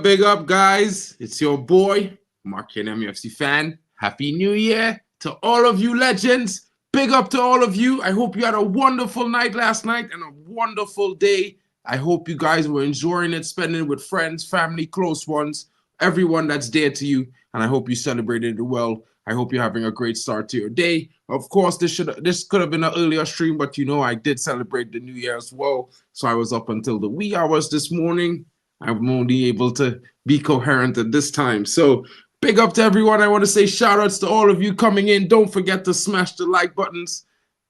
Big up, guys. It's your boy, Markin MUFC fan. Happy New Year to all of you legends. Big up to all of you. I hope you had a wonderful night last night and a wonderful day. I hope you guys were enjoying it, spending it with friends, family, close ones, everyone that's dear to you. And I hope you celebrated it well. I hope you're having a great start to your day. Of course, this could have been an earlier stream, but I did celebrate the New Year as well. So I was up until the wee hours this morning. I'm only able to be coherent at this time. So big up to everyone. I want to say shout outs to all of you coming in. Don't forget to smash the like buttons.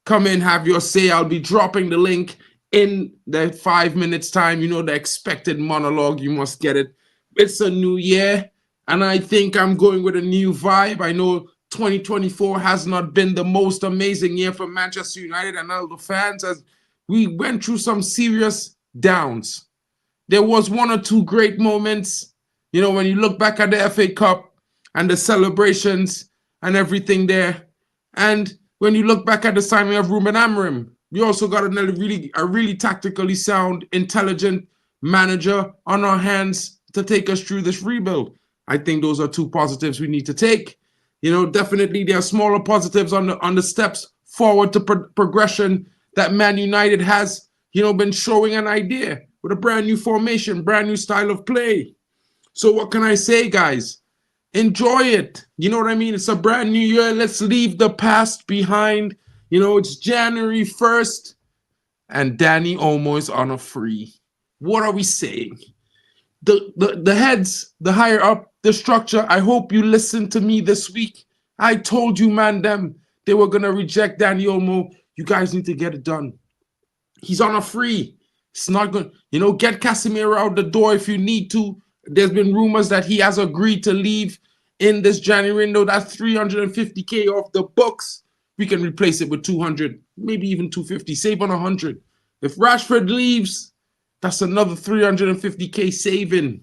Come in, have your say. I'll be dropping the link in the 5 minutes time. The expected monologue. You must get it. It's a new year, and I think I'm going with a new vibe. I know 2024 has not been the most amazing year for Manchester United and all the fans, as we went through some serious downs. There was one or two great moments, when you look back at the FA Cup and the celebrations and everything there. And when you look back at the signing of Ruben Amorim, we also got a really tactically sound, intelligent manager on our hands to take us through this rebuild. I think those are two positives we need to take. Definitely there are smaller positives on the steps forward to progression that Man United has, been showing an idea with a brand new formation, brand new style of play. So what can I say, guys? Enjoy it. You know what I mean? It's a brand new year. Let's leave the past behind. It's January 1st, and Danny Olmo is on a free. What are we saying? The heads, the higher up, the structure, I hope you listened to me this week. I told you, man, they were going to reject Danny Olmo. You guys need to get it done. He's on a free. It's not going, get Casemiro out the door if you need to. There's been rumors that he has agreed to leave in this January window. That's 350K off the books. We can replace it with 200, maybe even 250, save on 100. If Rashford leaves, that's another 350K saving.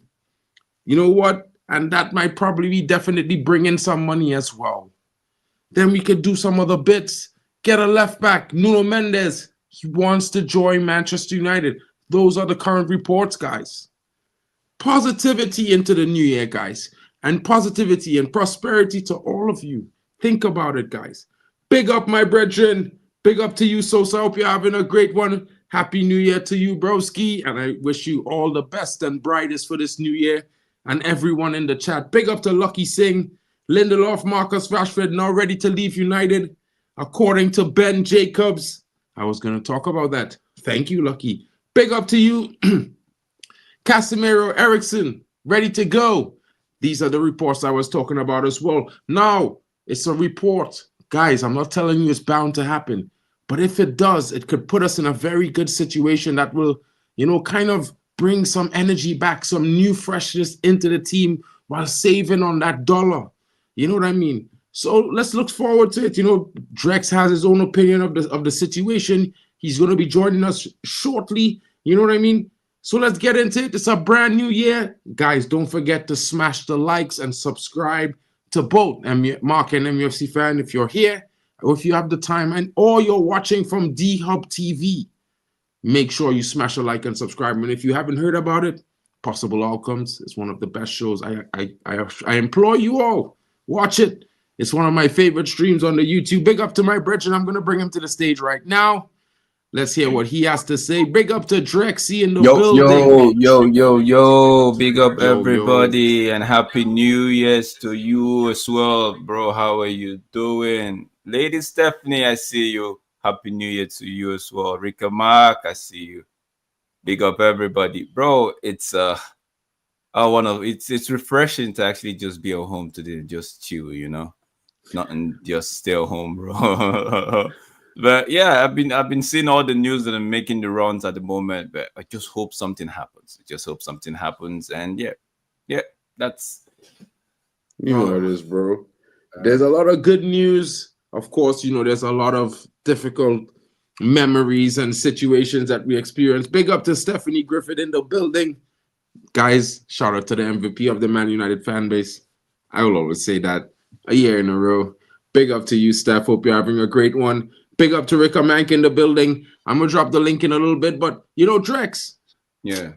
You know what? And that might probably be definitely bring in some money as well. Then we could do some other bits. Get a left back, Nuno Mendes. He wants to join Manchester United. Those are the current reports, guys. Positivity into the new year, guys. And positivity and prosperity to all of you. Think about it, guys. Big up, my brethren. Big up to you, Sosa. I hope you're having a great one. Happy New Year to you, broski. And I wish you all the best and brightest for this new year. And everyone in the chat. Big up to Lucky Singh, Lindelof, Marcus Rashford, now ready to leave United. According to Ben Jacobs. I was going to talk about that. Thank you, Lucky. Big up to you. Casemiro, Eriksson, ready to go. These are the reports I was talking about as well. Now, it's a report. Guys, I'm not telling you it's bound to happen. But if it does, it could put us in a very good situation that will, kind of bring some energy back, some new freshness into the team while saving on that dollar. You know what I mean? So let's look forward to it. Drex has his own opinion of the situation. He's going to be joining us shortly. You know what I mean? So let's get into it. It's a brand new year. Guys, don't forget to smash the likes and subscribe to both Mark and MUFC Fan if you're here or if you have the time or you're watching from D-Hub TV. Make sure you smash a like and subscribe. And if you haven't heard about it, Possible Outcomes is one of the best shows. I implore you all, watch it. It's one of my favorite streams on the YouTube. Big up to my brethren. I'm going to bring him to the stage right now. Let's hear what he has to say. Big up to Drexy in the building. Yo. Big up everybody and Happy New Year's to you as well, bro. How are you doing? Lady Stephanie, I see you. Happy New Year to you as well. Rika Mark, I see you. Big up everybody. Bro, it's it's refreshing to actually just be at home today, just chill, Nothing, just stay at home, bro. But yeah, I've been seeing all the news that are making the rounds at the moment, but I just hope something happens. And yeah, that's it is, bro. There's a lot of good news. Of course, there's a lot of difficult memories and situations that we experience. Big up to Stephanie Griffith in the building. Guys, shout out to the MVP of the Man United fan base. I will always say that a year in a row. Big up to you, Steph. Hope you're having a great one. Big up to Rika Mank in the building. I'm going to drop the link in a little bit. But, Drex. Yeah.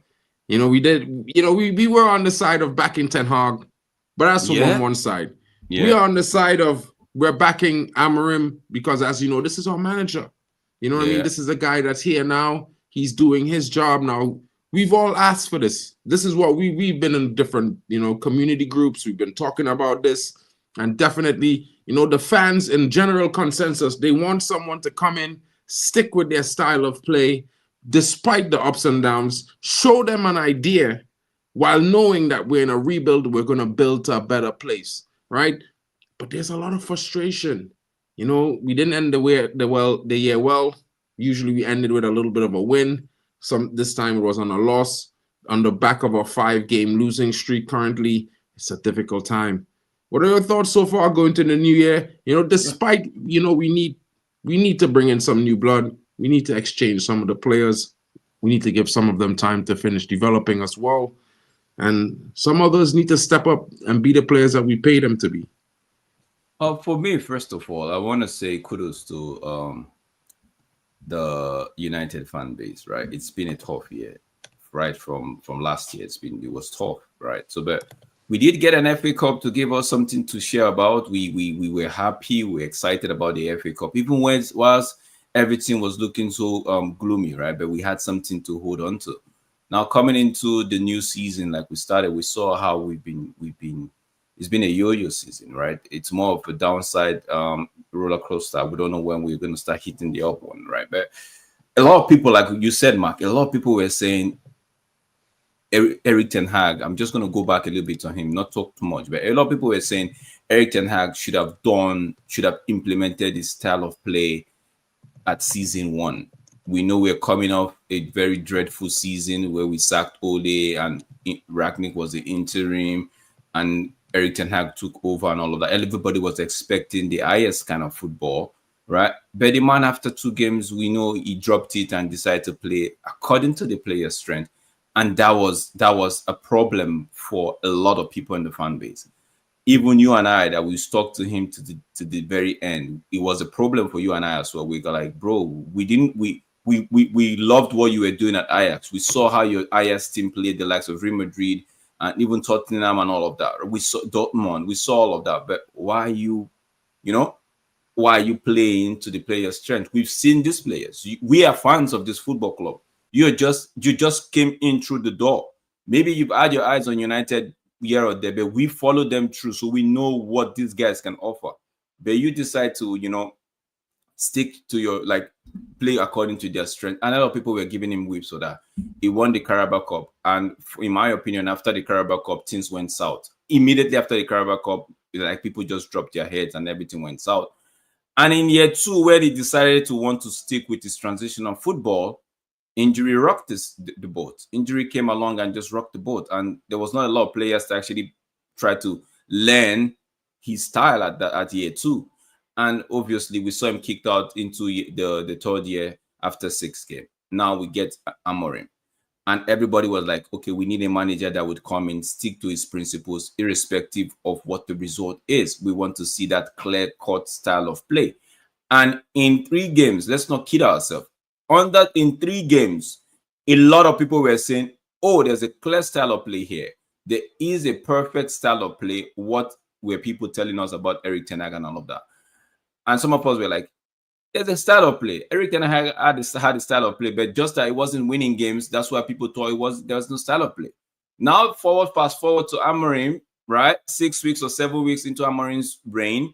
You know, we did. You know, we were on the side of backing Ten Hag, but that's from one side. We are on the side of we're backing Amarim because, as you know, this is our manager. You know what I mean? This is a guy that's here now. He's doing his job now. We've all asked for this. This is what we've been in different, you know, community groups. We've been talking about this, and definitely, you know, the fans in general consensus, they want someone to come in, stick with their style of play, despite the ups and downs, show them an idea while knowing that we're in a rebuild, we're going to build to a better place, right? But there's a lot of frustration. You know, we didn't end the year well. Usually we ended with a little bit of a win. This time it was on a loss. On the back of a 5-game losing streak currently, it's a difficult time. What are your thoughts so far going to the new year? You know, despite, you know, we need to bring in some new blood. We need to exchange some of the players. We need to give some of them time to finish developing as well. And some others need to step up and be the players that we pay them to be. For me, first of all, I want to say kudos to the United fan base, right? It's been a tough year, right? From last year, it was tough, right? So, but we did get an FA Cup to give us something to share about. We were happy, we were excited about the FA Cup, even when it was everything was looking so gloomy, right? But we had something to hold on to. Now coming into the new season, like we started, we saw how we've been. It's been a yo-yo season, right? It's more of a downside roller coaster. We don't know when we're going to start hitting the up one, right? But a lot of people, like you said, Mark, a lot of people were saying Erik Ten Hag. I'm just going to go back a little bit on him, not talk too much, but a lot of people were saying Erik Ten Hag should have implemented his style of play at season 1. We know we're coming off a very dreadful season where we sacked Ole and Ragnick was the interim and Erik Ten Hag took over and all of that. Everybody was expecting the highest kind of football, right? But the man, after 2 games, we know he dropped it and decided to play according to the player's strength. And that was a problem for a lot of people in the fan base. Even you and I, that we stuck to him to the very end, it was a problem for you and I as well. We got like, bro, we loved what you were doing at Ajax. We saw how your Ajax team played the likes of Real Madrid and even Tottenham and all of that. We saw Dortmund. We saw all of that. But why are you playing to the player's strength? We've seen these players. We are fans of this football club. You just came in through the door. Maybe you've had your eyes on United here or there, but we follow them through, so we know what these guys can offer. But you decide to, stick to your, play according to their strength. And a lot of people were giving him whips for that. He won the Carabao Cup. And in my opinion, after the Carabao Cup, things went south. Immediately after the Carabao Cup, people just dropped their heads and everything went south. And in year 2, where he decided to want to stick with his transition on football, injury rocked the boat. Injury came along and just rocked the boat. And there was not a lot of players to actually try to learn his style at year 2. And obviously, we saw him kicked out into the 3rd year after 6 games. Now we get Amorim. And everybody was like, okay, we need a manager that would come in, stick to his principles, irrespective of what the result is. We want to see that clear-cut style of play. And in 3 games, let's not kid ourselves. In 3 games, a lot of people were saying, oh, there's a clear style of play here. There is a perfect style of play. What were people telling us about Erik Ten Hag and all of that? And some of us were like, there's a style of play. Erik Ten Hag had a style of play, but just that it wasn't winning games. That's why people thought there was no style of play. Now, fast forward to Amorim, right? 6 weeks or 7 weeks into Amorim's reign.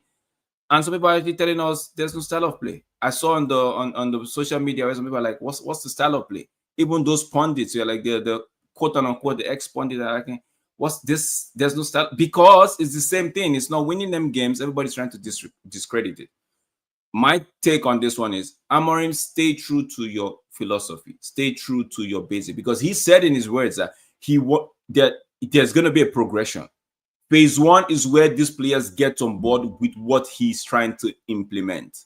And some people are actually telling us there's no style of play. I saw on the social media where some people are like, what's the style of play? Even those pundits, you're like the quote unquote, the ex-pundits are like, what's this? There's no style. Because it's the same thing. It's not winning them games. Everybody's trying to discredit it. My take on this one is, Amorim, stay true to your philosophy. Stay true to your basic. Because he said in his words that there's going to be a progression. Phase 1 is where these players get on board with what he's trying to implement.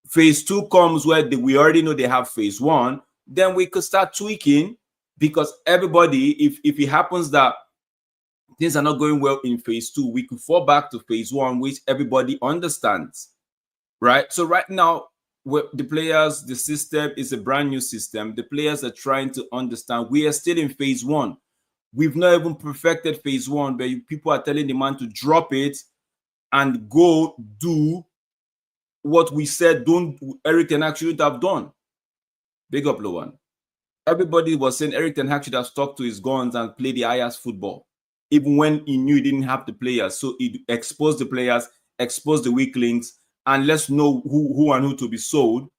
Phase 2 comes where we already know they have phase 1. Then we could start tweaking, because everybody, if it happens that things are not going well in phase 2, we could fall back to phase 1, which everybody understands. Right? So right now, the players, the system is a brand new system. The players are trying to understand. We are still in phase one. We've not even perfected phase one, but people are telling the man to drop it and go do what we said Erik Ten Hag shouldn't have done. Big up, Lowan. Everybody was saying Erik Ten Hag should have stuck to his guns and play the highest football, even when he knew he didn't have the players. So he exposed the players, exposed the weak links, and let's know who and who to be sold.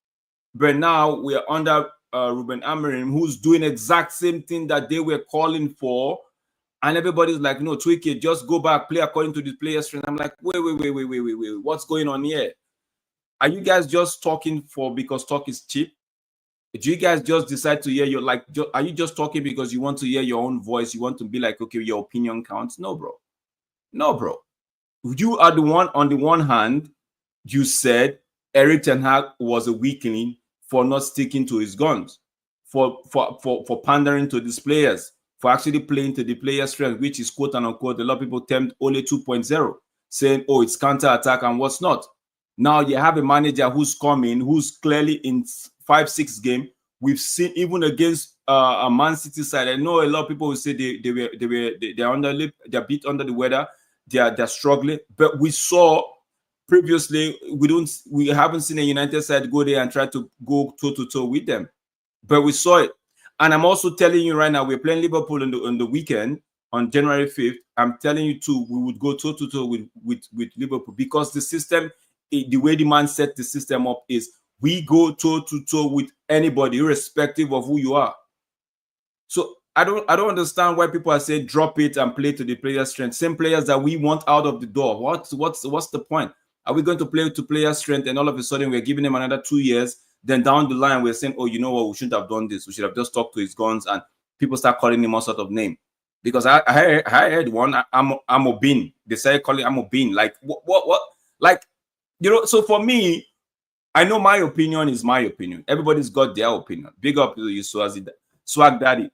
But now we are under Ruben Amorim, who's doing exact same thing that they were calling for. And everybody's like, no, tweak it, just go back, play according to the players' strength. I'm like, wait, what's going on here? Are you guys just talking because talk is cheap? Do you guys just decide to hear are you just talking because you want to hear your own voice? You want to be like, okay, your opinion counts? No, bro. You are the one, on the one hand, you said Erik Ten Hag was a weakling for not sticking to his guns, for pandering to these players, for actually playing to the player's strength, which is quote unquote, a lot of people termed only 2.0, saying, oh, it's counter-attack and what's not. Now you have a manager who's coming, who's clearly in 5-6 game. We've seen even against a Man City side. I know a lot of people will say they're beat under the weather, they're struggling. But we saw previously we haven't seen a United side go there and try to go toe-to-toe with them. But we saw it. And I'm also telling you right now, we're playing Liverpool on the weekend on January 5th. I'm telling you too, we would go toe-to-toe with Liverpool, because the system, the way the man set the system up is we go toe-to-toe with anybody, irrespective of who you are. So I don't understand why people are saying drop it and play to the player's strength. Same players that we want out of the door. What's the point? Are we going to play to player's strength and all of a sudden we're giving him another 2 years? Then down the line we're saying, oh, you know what? We shouldn't have done this. We should have just stuck to his guns, and people start calling him all sort of name. Because I heard one, I'm Obin. They started calling I'm Obin. Like what? Like, you know. So for me, I know my opinion is my opinion. Everybody's got their opinion. Big up to you, Swag Daddy.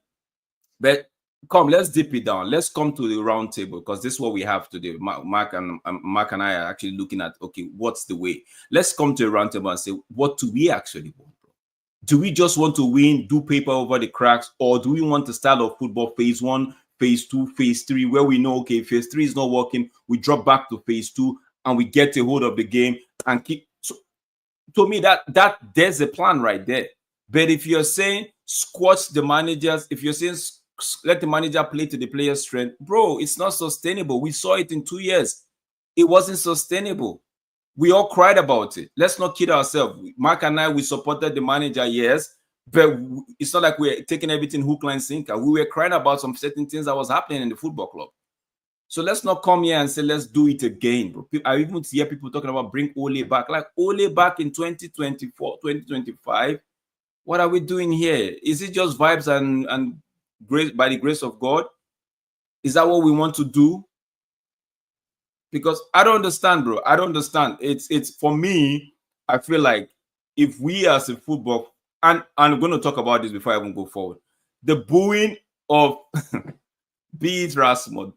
But come, let's dip it down. Let's come to the round table, because this is what we have today. Mark and I are actually looking at, okay, what's the way? Let's come to a round table and say, what do we actually want, bro? Do we just want to win, do paper over the cracks, or do we want the style of football, phase 1, phase 2, phase 3, where we know, okay, phase 3 is not working, we drop back to phase 2 and we get a hold of the game and keep. So, to me, that there's a plan right there. But if you're saying squash the managers, if you're saying let the manager play to the player's strength, bro, it's not sustainable. We saw it in 2 years. It wasn't sustainable. We all cried about it. Let's not kid ourselves. Mark and I, we supported the manager, yes, but it's not like we're taking everything hook, line, sinker. We were crying about some certain things that was happening in the football club. So let's not come here and say, let's do it again, bro. I even hear people talking about bring Ole back. Like, Ole back in 2024, 2025. What are we doing here? Is it just vibes and grace, by the grace of God? Is that what we want to do? Because I don't understand, bro. I don't understand. It's for me, I feel like if we as a football, and I'm going to talk about this before I even go forward, the booing of Beat Rasmus.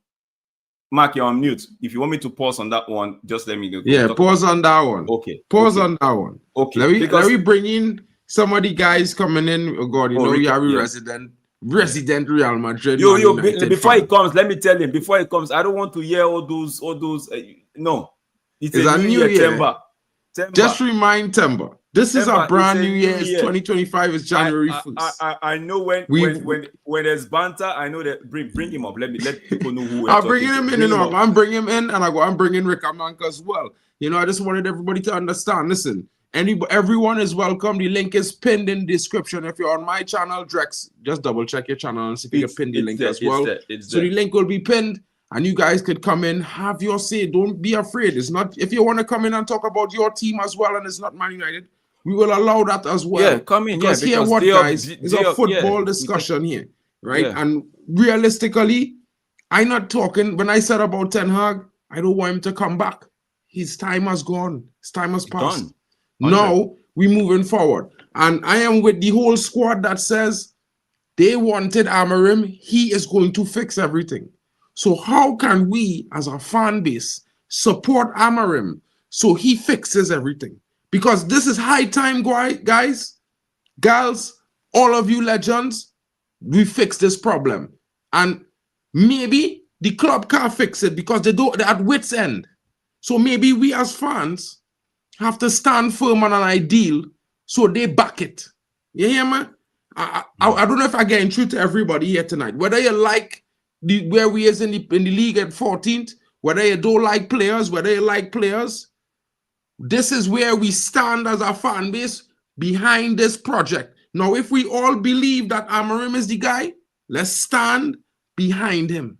Mark, you're on mute. If you want me to pause on that one, just let me go. Yeah, pause on that one. Okay. Pause on that one. Okay. Let me bring in some of the guys coming in. Oh God, we are resident Real Madrid. Before he comes, let me tell him. Before he comes, I don't want to hear all those. No, it's a new year. Temba. Just remind Temba. This is a brand new year. 2025 is January 1st. I know when there's banter, I know that bring him up. Let people know who. I'm bringing him in. I'm bringing him in, and I'm bringing Rick Amanka as well. I just wanted everybody to understand. Listen, everyone is welcome. The link is pinned in the description. If you're on my channel, Drex, just double check your channel and see if you can pin the link as well. So the link will be pinned, and you guys could come in, have your say. Don't be afraid. It's not, if you want to come in and talk about your team as well, and it's not Man United, we will allow that as well. Yeah, come in. Because here, what guys, it's a football discussion here, right? Yeah. And realistically, I'm not talking, when I said about Ten Hag, I don't want him to come back. His time has gone. His time has passed. Now, we're moving forward. And I am with the whole squad that says they wanted Amorim. He is going to fix everything. So how can we, as a fan base, support Amorim so he fixes everything? Because this is high time, guys, gals, all of you legends, we fix this problem. And maybe the club can't fix it because they're at wit's end. So maybe we as fans have to stand firm on an ideal so they back it. You hear me? I don't know if I'm getting through to everybody here tonight. Whether you like where we is in the league at 14th, whether you don't like players, whether you like players, this is where we stand as a fan base behind this project. Now, if we all believe that Amorim is the guy, let's stand behind him,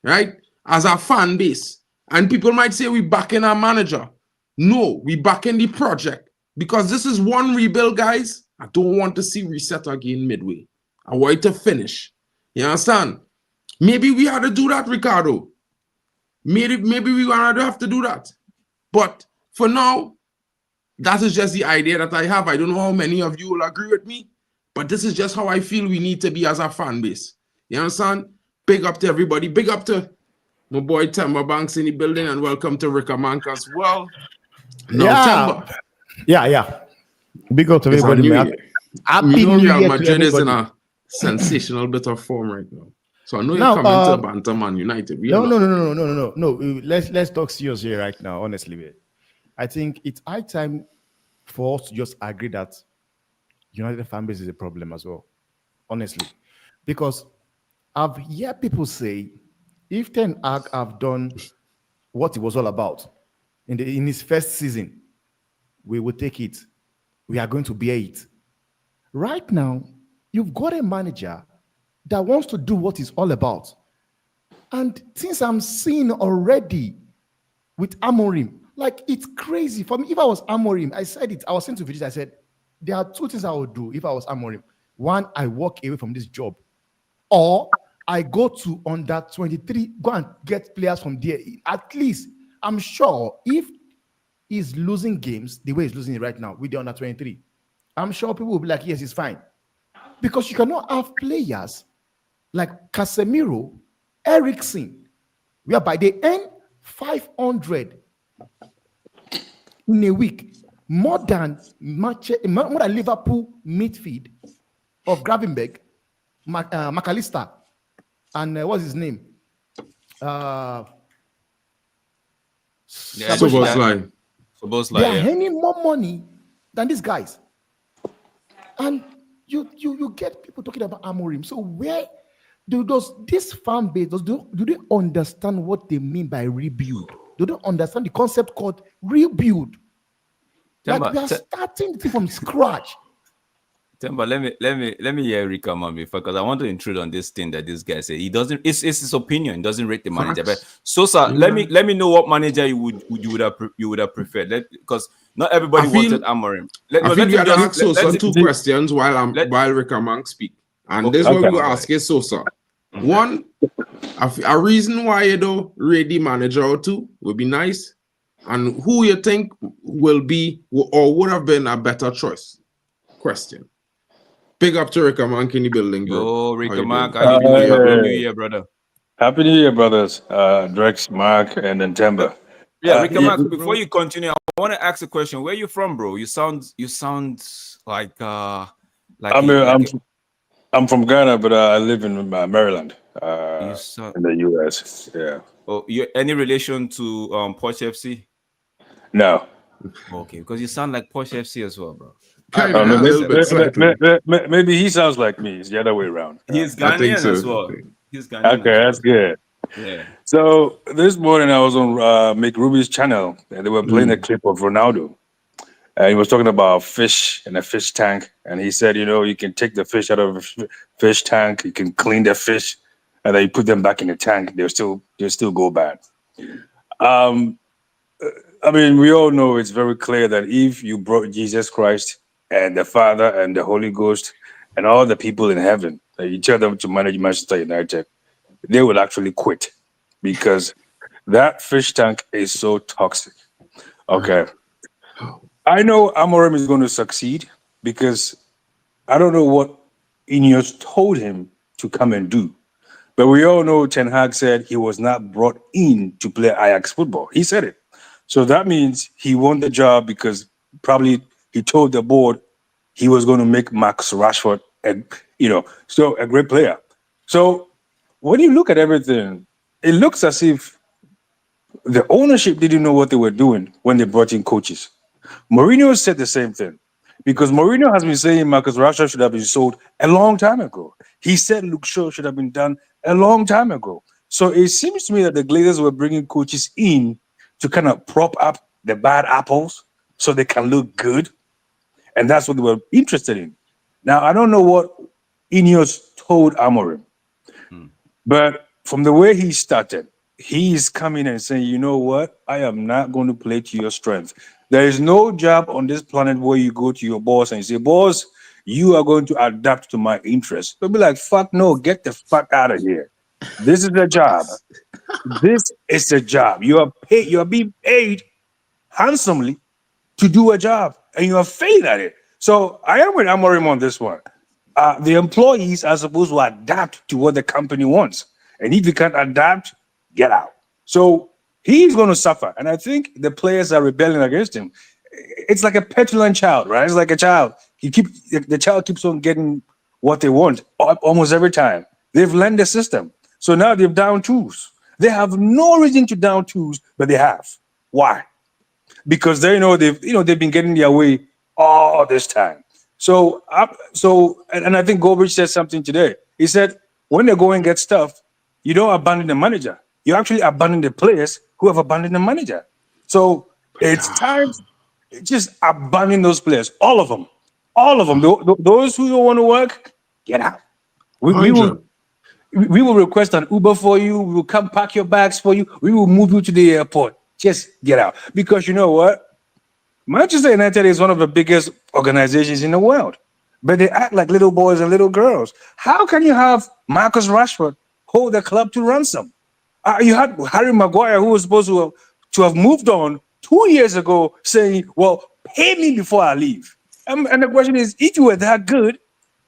right? As a fan base. And people might say we backing our manager. No, we backing the project. Because this is one rebuild, guys. I don't want to see reset again midway. I want it to finish. You understand? Maybe we had to do that, Ricardo. Maybe we gonna have to do that. But for now, that is just the idea that I have. I don't know how many of you will agree with me, but this is just how I feel we need to be as a fan base. You understand? Big up to everybody. Big up to my boy Temba Banks in the building, and welcome to Rickamank as well. Now, Yeah. Big up to everybody, man. Happy New Year. Real Madrid is in a sensational bit of form right now. So I know you're coming to Bantam Man United. No. Let's talk serious here right now, honestly, man. I think it's high time for us to just agree that United fan base is a problem as well, honestly. Because I've heard people say, if Ten Hag have done what it was all about in his first season, we will take it. We are going to bear it. Right now, you've got a manager that wants to do what it's all about. And things I'm seeing already with Amorim, like it's crazy. For me, if I was Amorim, I said it, I was saying to Vijay, I said, there are two things I would do if I was Amorim. One, I walk away from this job. Or I go to under 23, go and get players from there. At least, I'm sure if he's losing games the way he's losing it right now with the under 23, I'm sure people will be like, yes, it's fine. Because you cannot have players like Casemiro, Eriksen, whereby they earn 500 in a week, more than Liverpool midfield of Gravenberg, McAllister, and what's his name? Szoboszlai. They are earning more money than these guys. And you get people talking about Amorim. So where does this fan base, do they understand what they mean by rebuild? Do they understand the concept called rebuild? Like we are starting the thing from scratch. Temba, let me hear Erik come on before, because I want to intrude on this thing that this guy said. He doesn't. It's his opinion. He doesn't rate the manager. But Sosa, let me know what manager you would have preferred. Because not everybody wanted Amorim. I think we had to ask Sosa two questions while Rickamank speak, and this is what we will ask is Sosa. One, a reason why you don't rate the manager or two would be nice, and who you think will be or would have been a better choice. Question. Big up to Rickamank in the building, bro. Oh, Rickamank, happy New Year, brother. Happy New Year, brothers. Drex, Mark, and then Temba. Yeah, Rickamank, before you continue, I want to ask a question. Where are you from, bro? You sound like I'm from Ghana, but I live in Maryland, in the US. Yeah. Oh, you any relation to Porsche FC? No. Okay, because you sound like Porsche FC as well, bro. Maybe he sounds like me. It's the other way around. He's Ghanaian as well. He's Ghanaian. Okay, that's good. Yeah. So this morning I was on Mick Ruby's channel, and they were playing a clip of Ronaldo. And he was talking about fish in a fish tank, and he said, you can take the fish out of a fish tank, you can clean the fish, and then you put them back in the tank. They'll still go bad. I mean, we all know it's very clear that if you brought Jesus Christ and the Father and the Holy Ghost and all the people in heaven, you tell them to manage Manchester United, they will actually quit, because that fish tank is so toxic. Okay. I know Amorim is going to succeed because I don't know what Ineos told him to come and do. But we all know Ten Hag said he was not brought in to play Ajax football. He said it. So that means he won the job because probably he told the board he was going to make Marcus Rashford so a great player. So when you look at everything, it looks as if the ownership didn't know what they were doing when they brought in coaches. Mourinho said the same thing, because Mourinho has been saying Marcus Rashford should have been sold a long time ago. He said Luke Shaw should have been done a long time ago. So it seems to me that the Glazers were bringing coaches in to kind of prop up the bad apples so they can look good. And that's what they were interested in. Now, I don't know what Ineos told Amorim, but from the way he started, he is coming and saying, you know what? I am not going to play to your strength. There is no job on this planet where you go to your boss and you say, boss, you are going to adapt to my interests. They'll be like, fuck no, get the fuck out of here. This is a job. This is a job. You are paid, you are being paid handsomely to do a job, and you are failing at it. So I am with Amorim on this one. The employees are supposed to adapt to what the company wants. And if you can't adapt, get out. So he's going to suffer. And I think the players are rebelling against him. It's like a petulant child, right? It's like a child. The child keeps on getting what they want almost every time. They've learned the system. So now they've down tools. They have no reason to down tools, but they have. Why? Because they've been getting their way all this time. So I think Goldbridge said something today. He said, when they go and get stuff, you don't abandon the manager. You actually abandon the players who have abandoned the manager. So it's time just abandon those players, all of them. All of them. Those who don't want to work, get out. We will request an Uber for you. We will come pack your bags for you. We will move you to the airport. Just get out. Because you know what? Manchester United is one of the biggest organizations in the world. But they act like little boys and little girls. How can you have Marcus Rashford hold the club to ransom? You had Harry Maguire, who was supposed to have moved on 2 years ago, saying, well, pay me before I leave. And the question is, if you were that good,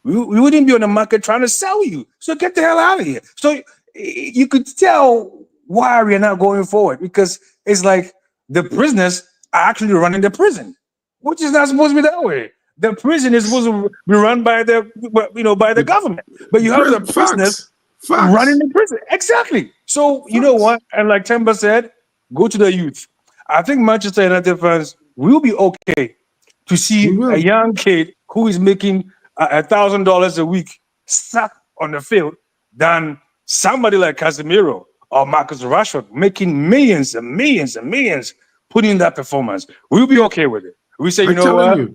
we wouldn't be on the market trying to sell you. So get the hell out of here. So you could tell why we're not going forward, because it's like the prisoners are actually running the prison, which is not supposed to be that way. The prison is supposed to be run by the government, but you have the prisoners running the prison. Exactly. So you know what? And like Temba said, go to the youth. I think Manchester United fans will be okay to see a young kid who is making $1,000 a week sat on the field than somebody like Casemiro or Marcus Rashford making millions and millions and millions putting in that performance. We'll be okay with it. We say, you know what?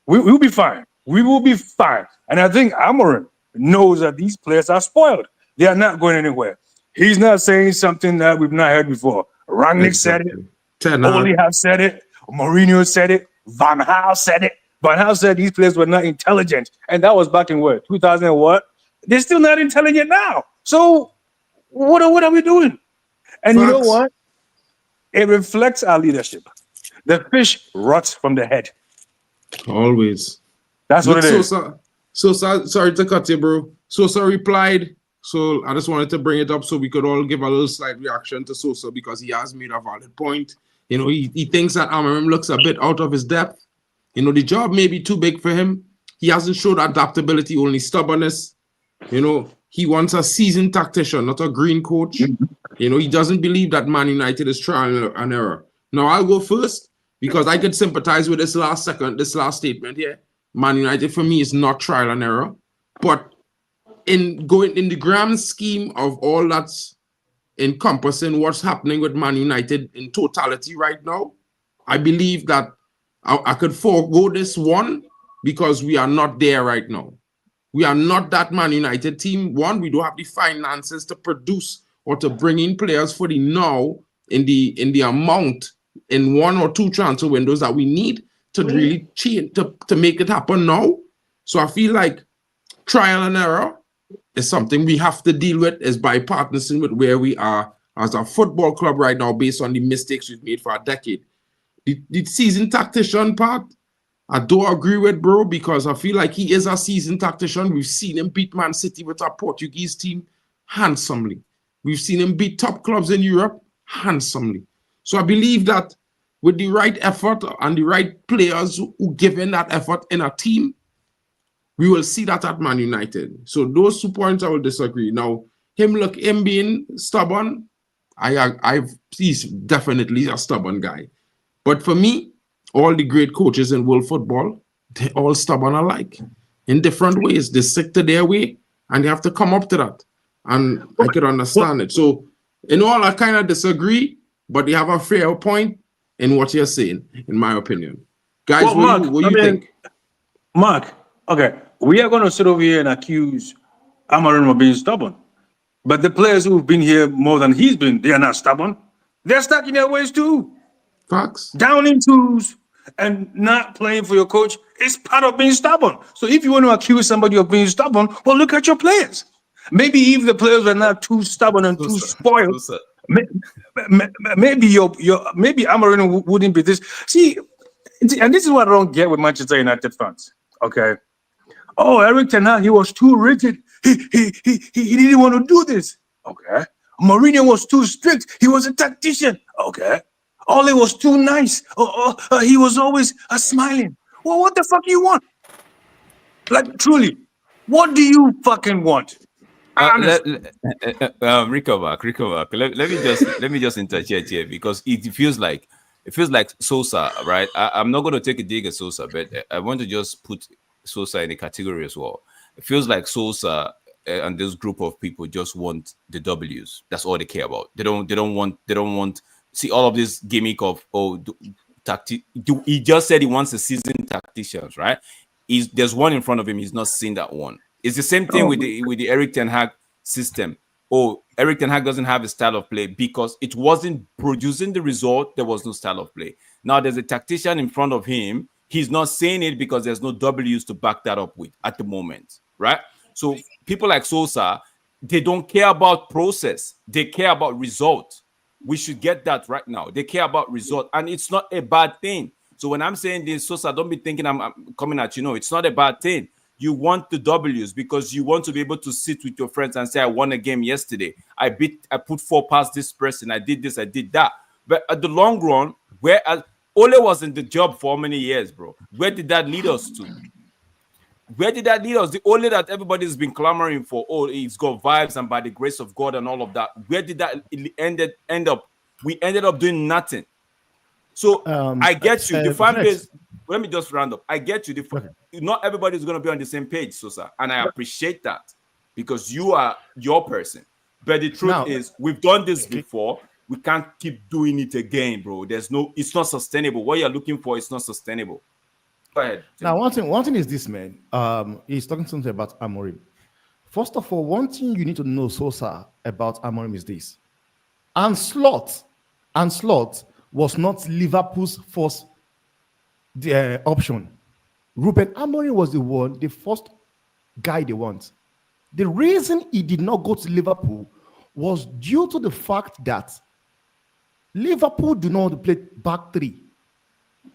We'll be fine. We will be fine. And I think Amorim knows that these players are spoiled. They are not going anywhere. He's not saying something that we've not heard before. Rangnick said it. Oli have said it. Mourinho said it. Van Gaal said it. Van Gaal said these players were not intelligent. And that was back in what? 2000 and what? They're still not intelligent now. So what are we doing? And you know what? It reflects our leadership. The fish rots from the head. Always. That's what it is. So sorry to cut you, bro. Sosa replied. So I just wanted to bring it up so we could all give a little slight reaction to Sosa, because he has made a valid point. You know, he thinks that Amorim looks a bit out of his depth. You know, the job may be too big for him. He hasn't showed adaptability, only stubbornness. You know, he wants a seasoned tactician, not a green coach. You know, he doesn't believe that Man United is trial and error. Now, I'll go first because I could sympathize with this last statement here. Man United, for me, is not trial and error. But in the grand scheme of all that's encompassing what's happening with Man United in totality right now, I believe that I could forego this one because we are not there right now. We are not that Man United team. One, we don't have the finances to produce or to bring in players for the now in the amount in one or two transfer windows that we need to really change to make it happen now. So I feel like trial and error is something we have to deal with, is by partnering with where we are as a football club right now based on the mistakes we've made for a decade. The seasoned tactician part, I don't agree with, bro, because I feel like he is a seasoned tactician. We've seen him beat Man City with our Portuguese team handsomely. We've seen him beat top clubs in Europe handsomely. So I believe that with the right effort and the right players who give in that effort in a team, we will see that at Man United. So those 2 points I will disagree. Now, him being stubborn, he's definitely a stubborn guy. But for me, all the great coaches in world football, they're all stubborn alike. In different ways. They stick to their way and they have to come up to that. And I could understand it. So in all, I kind of disagree, but you have a fair point in what you're saying, in my opinion. Guys, what do you think? Mark, okay, we are going to sit over here and accuse Amorim of being stubborn. But the players who've been here more than he's been, they are not stubborn. They're stuck in their ways too. Facts. Down in tools and not playing for your coach is part of being stubborn. So if you want to accuse somebody of being stubborn, well, look at your players. Maybe if the players are not too stubborn and too spoiled, maybe maybe Amorim wouldn't be this. See, and this is what I don't get with Manchester United fans. Okay. Oh, Erik Ten Hag, he was too rigid. He didn't want to do this. Okay. Mourinho was too strict. He was a tactician. Okay. Ole was too nice. He was always smiling. Well, what the fuck do you want? Like, truly, what do you fucking want? Rico back. Let me just interject here because it feels like Sosa, right? I'm not going to take a dig at Sosa, but I want to just put Sosa in the category as well. It feels like Sosa and this group of people just want the W's. That's all they care about. They don't want. See all of this gimmick of he just said he wants a seasoned tacticians, right? There's one in front of him. He's not seen that one. It's the same thing with the Erik Ten Hag system. Erik Ten Hag doesn't have a style of play because it wasn't producing the result. There was no style of play. Now there's a tactician in front of him. He's not saying it because there's no W's to back that up with at the moment, right? So people like Sosa, they don't care about process. They care about result. We should get that right now. They care about result, and it's not a bad thing. So when I'm saying this, Sosa, don't be thinking I'm coming at you. No, it's not a bad thing. You want the W's because you want to be able to sit with your friends and say, I won a game yesterday. I put 4 past this person. I did this, I did that. But at the long run, Ole was in the job for how many years, bro? Where did that lead us to? Where did that lead us? The Ole that everybody's been clamoring for, he's got vibes and by the grace of God and all of that. Where did that end up? We ended up doing nothing. So I get you. The fan base, let me just round up. I get you. Not everybody's going to be on the same page, Sosa. And I appreciate that because you are your person. But the truth is, we've done this before. We can't keep doing it again, bro. It's not sustainable. What you're looking for is not sustainable. Go ahead. Now, one thing is this, man. He's talking something about Amorim. First of all, one thing you need to know, Sosa, about Amorim is this. Anslot was not Liverpool's first option. Ruben Amorim was the first guy they want. The reason he did not go to Liverpool was due to the fact that Liverpool do not want to play back three.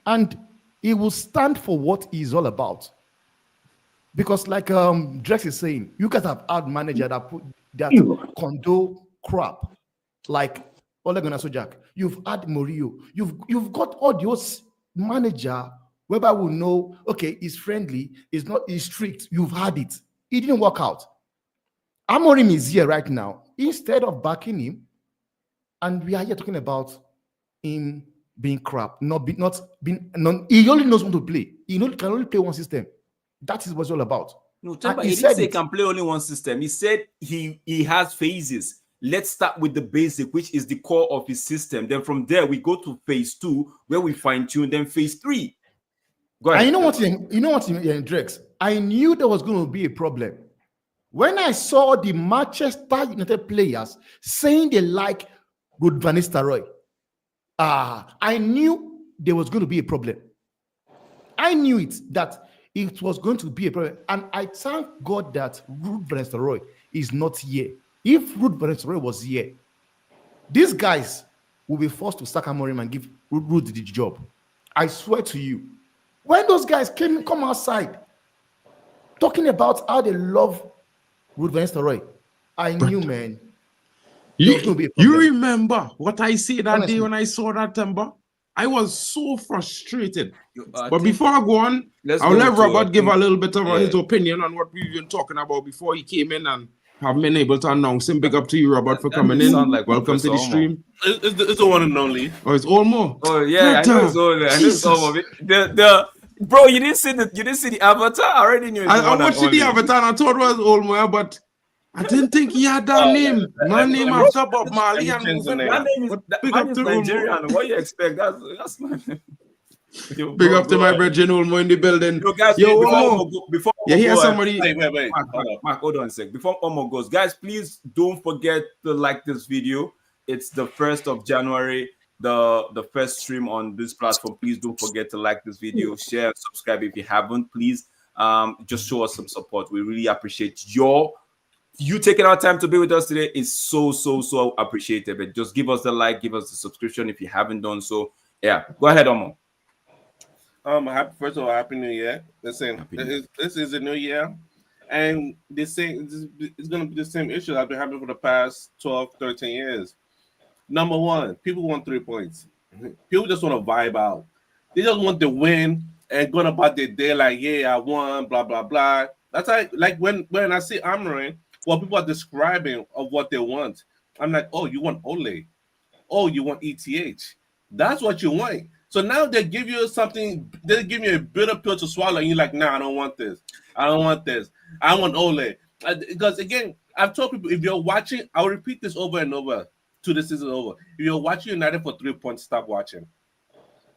And he will stand for what he's all about. Because like Drex is saying, you guys have had manager that condo crap. Like Ole Gunnar Solskjaer. You've had Mourinho. You've got all those manager whereby we know, okay, he's friendly, he's strict. You've had it. It didn't work out. Amorim is here right now. Instead of backing him, and we are here talking about him being crap, he only knows when to play. He can only play one system. That is what it's all about. No, he didn't say he can play only one system. He said he has phases. Let's start with the basic, which is the core of his system. Then from there, we go to phase 2, where we fine-tune, then phase 3. Go ahead. And you know what, Drex? I knew there was going to be a problem. When I saw the Manchester United players saying they like Ruud van Nistelrooy, I knew there was going to be a problem. I knew that it was going to be a problem. And I thank God that Ruud van Nistelrooy is not here. If Ruud van Nistelrooy was here, these guys will be forced to sack Amorim and give Ruud the job. I swear to you. When those guys come outside talking about how they love Ruud van Nistelrooy, I knew, man. You remember what I said that day when I saw that timber? I was so frustrated. I But think- before I go on, Let's I'll go let to, Robert I give think- a little bit of yeah. his opinion on what we've been talking about before he came in and have been able to announce him. Big up to you, Robert, for That coming doesn't in. sound like Welcome to the Professor Omo. stream. It's the one and only. Oh, it's Olmo. Oh yeah, I know it's all there. I know it's all of it. The bro, you didn't see the avatar. I already knew. I watched the avatar and I thought it was Olmo, but I didn't think he had that name. My name after Bob Marley and moving. That name is, But that big man up is to Olmo. Nigerian. What you expect? That's my name. Yo, Big bro, up to my brethren Olmo in the building. Yo, guys, Yo, before Olmo. Omo go, before You Omo hear go, somebody? Wait. Mark, hold on a sec. Before Omo goes, guys, please don't forget to like this video. It's the 1st of January, the first stream on this platform. Please don't forget to like this video, share, and subscribe if you haven't. Please, just show us some support. We really appreciate you taking our time to be with us today. Is so appreciated. But just give us the like, give us the subscription if you haven't done so. Yeah, go ahead, Omo. First of all, Happy New Year. Listen, Happy New Year. this is a new year, and it's going to be the same issue that's been happening for the past 12, 13 years. Number one, people want 3 points. People just want to vibe out. They just want to win and going about their day like, yeah, I won, blah, blah, blah. That's like when I see Admiral, what people are describing of what they want. I'm like, oh, you want Ole. Oh, you want ETH. That's what you want. So now they give you something, they give you a bitter pill to swallow, and you're like, nah, I don't want this. I don't want this. I want Ole. Because again, I've told people, if you're watching, I'll repeat this over and over till the season is over. If you're watching United for 3 points, stop watching.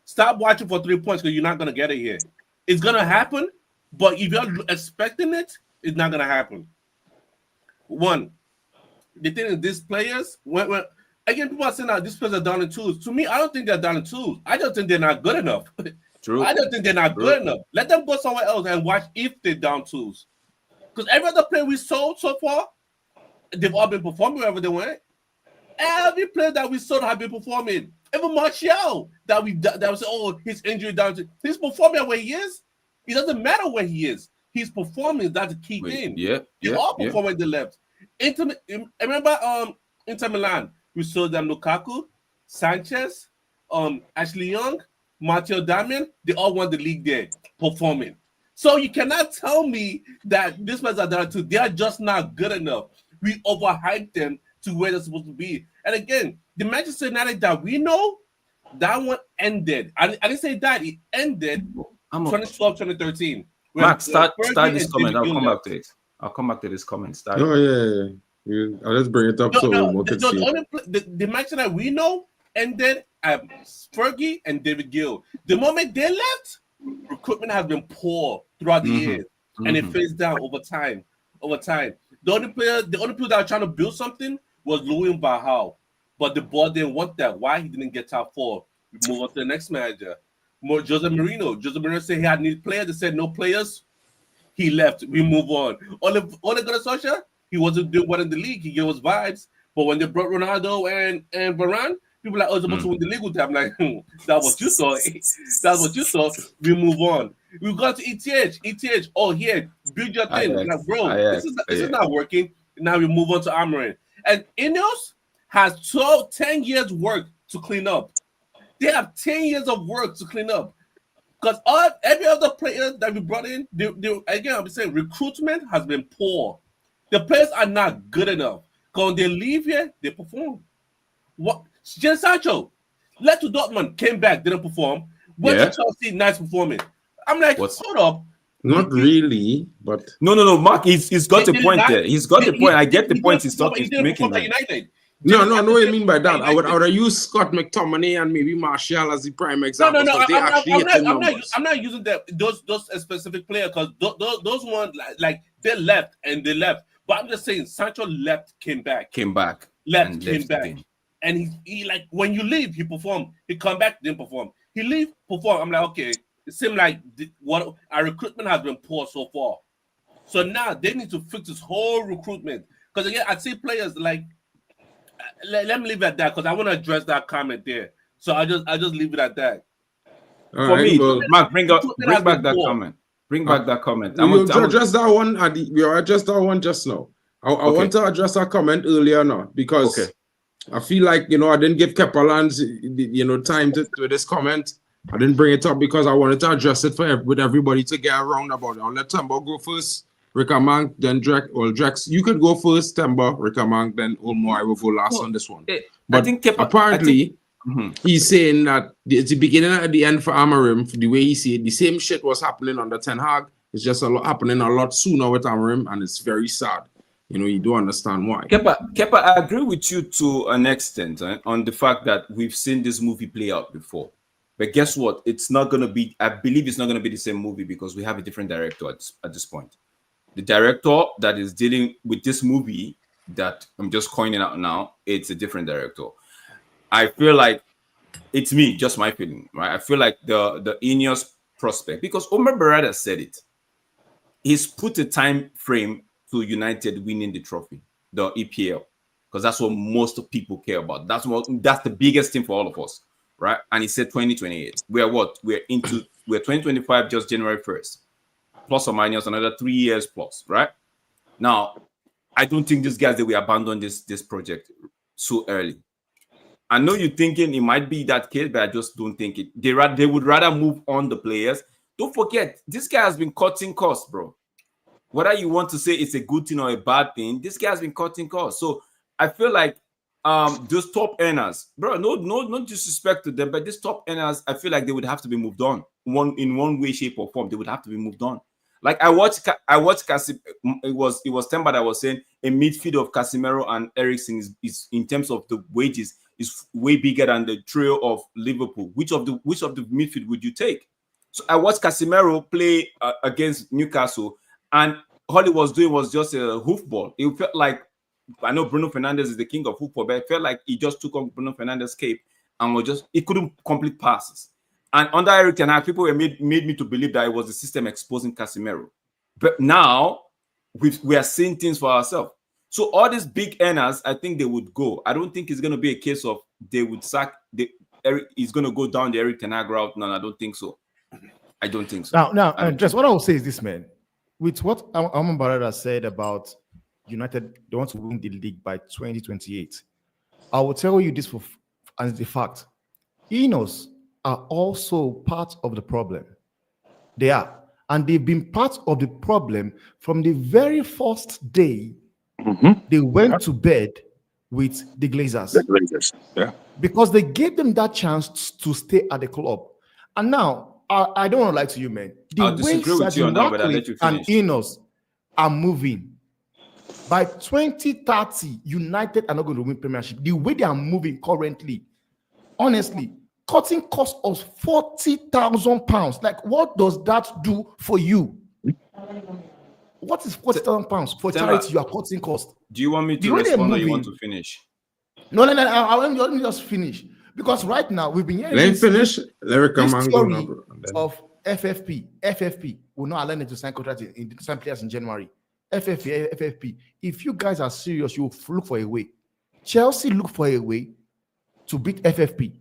Stop watching for 3 points because you're not going to get it here. It's going to happen, but if you're expecting it, it's not going to happen. One, the thing is, these players, when again, people are saying that these players are down in tools. To me, I don't think they're down in tools. I just think they're not good enough. True. I don't think they're not good enough. Let them go somewhere else and watch if they're down tools. Because every other player we sold so far, they've all been performing wherever they went. Every player that we sold have been performing. Even Martial, that we say, oh, his injury down to, he's performing where he is. It doesn't matter where he is. He's performing. That's the key thing. They all perform where they left. Remember Inter Milan, we sold them Lukaku, Sanchez, Ashley Young, Matteo Darmian. They all won the league there, performing. So you cannot tell me that this players are down to. They are just not good enough. We overhyped them to where they're supposed to be. And again, the Manchester United that we know, that one ended. I didn't say that. It ended 2012, 2013. Mark, start this comment. I'll come back to it. I'll come back to this comment. Start. Oh, yeah. I'll just bring it up The match that we know ended at Fergie and David Gill. The moment they left, recruitment has been poor throughout the years, and it fades down over time. The only player that are trying to build something was Louis Van Gaal, but the board didn't want that. Why? He didn't get top 4. We move on to the next manager. Jose Mourinho said he had need players. They said no players. He left. We move on. Ole Gunnar Solskjaer, he wasn't doing well in the league. He gave us vibes. But when they brought Ronaldo and Varane, people were like, oh, supposed to win the league with them. I'm like, that's what you saw. That's what you saw. We move on. We got to ETH. Oh, here, build your thing. Like, bro, this is not working. Now we move on to Admiral. And Ineos has 10 years work to clean up. They have 10 years of work to clean up. Because every other player that we brought in, again, I'm saying recruitment has been poor. The players are not good enough. Because when they leave here, they perform. What? Jadon Sancho left to Dortmund, came back, didn't perform. Went to Chelsea, nice performing. I'm like, hold up. Not really, but no. Mark, he's got the point there. He's got the point. I get the point he's making. No, what I mean by that, I would have used Scott McTominay and maybe Martial as the prime example. No, I'm not using those specific players because those ones like they left. But I'm just saying Sancho left, came back, left, came back, and he like when you leave, he performed. He come back, didn't perform. He leave, perform. I'm like, okay, it seemed like what our recruitment has been poor so far. So now they need to fix this whole recruitment because again, I see players like. Let me leave it at that because I want to address that comment there. So I just leave it at that. For me, Mark, bring back that comment. Bring back that comment. We'll address that one. We addressed that one just now. I want to address that comment earlier now because I feel like, you know, I didn't give Kepalan's, you know, time to this comment. I didn't bring it up because I wanted to address it with everybody to get around about it. I'll let Temba go first, Rickamang, then Drex. Well, Drex, you could go first, Temba, Rickamang, then Olmo. I will go last on this one. But I think apparently, he's saying that it's the beginning and the end for Amarim. For the way he see it, the same shit was happening under Ten Hag. It's just happening a lot sooner with Amarim, and it's very sad. You know, you don't understand why. Kepa, I agree with you to an extent on the fact that we've seen this movie play out before. But guess what? It's not going to be, I believe it's not going to be the same movie because we have a different director at this point. The director that is dealing with this movie that I'm just coining out now, it's a different director. I feel like it's me, just my feeling, right? I feel like the Ineos prospect, because Omar Barada said it. He's put a time frame to United winning the trophy, the EPL, because that's what most people care about. That's the biggest thing for all of us, right? And he said 2028. We're 2025, just January 1st, plus or minus another 3 years plus, right? Now, I don't think these guys, they will abandon this project so early. I know you're thinking it might be that case, but I just don't think it. They would rather move on the players. Don't forget, this guy has been cutting costs, bro. Whether you want to say it's a good thing or a bad thing, this guy has been cutting costs. So I feel like those top earners, bro, no disrespect to them, but these top earners, I feel like they would have to be moved on in one way, shape, or form. They would have to be moved on. Like I watched Casim. It was Temba that was saying a midfield of Casemiro and Eriksen is in terms of the wages is way bigger than the trio of Liverpool. Which of the midfield would you take? So I watched Casemiro play against Newcastle. And all he was doing was just a hoofball. It felt like, I know Bruno Fernandes is the king of hoofball, but it felt like he just took on Bruno Fernandes' cape and he couldn't complete passes. And under Erik Ten Hag, people made me to believe that it was the system exposing Casemiro. But now we are seeing things for ourselves. So all these big earners, I think they would go. I don't think it's going to be a case of they would sack. He's going to go down the Erik Ten Hag route. No, I don't think so. I don't think so. Now, just what I will say is this, man. With what Amon Barada said about United, they want to win the league by 2028. I will tell you this as the fact. Ineos are also part of the problem. They are. And they've been part of the problem from the very first day they went to bed with the Glazers. The Glazers, yeah. Because they gave them that chance to stay at the club. And now, I don't want to lie to you, man. The way Sergio and Ineos are moving, by 2030, United are not going to win Premiership. The way they are moving currently, honestly, cutting costs of £40,000. Like, what does that do for you? What is £40,000 for charity? You are cutting costs. Do you want me to respond or you want to finish? No. I want me just finish. Because right now, we've been hearing this story of FFP. FFP will not allow them to sign contracts in sign players in January. FFP. If you guys are serious, you look for a way. Chelsea look for a way to beat FFP.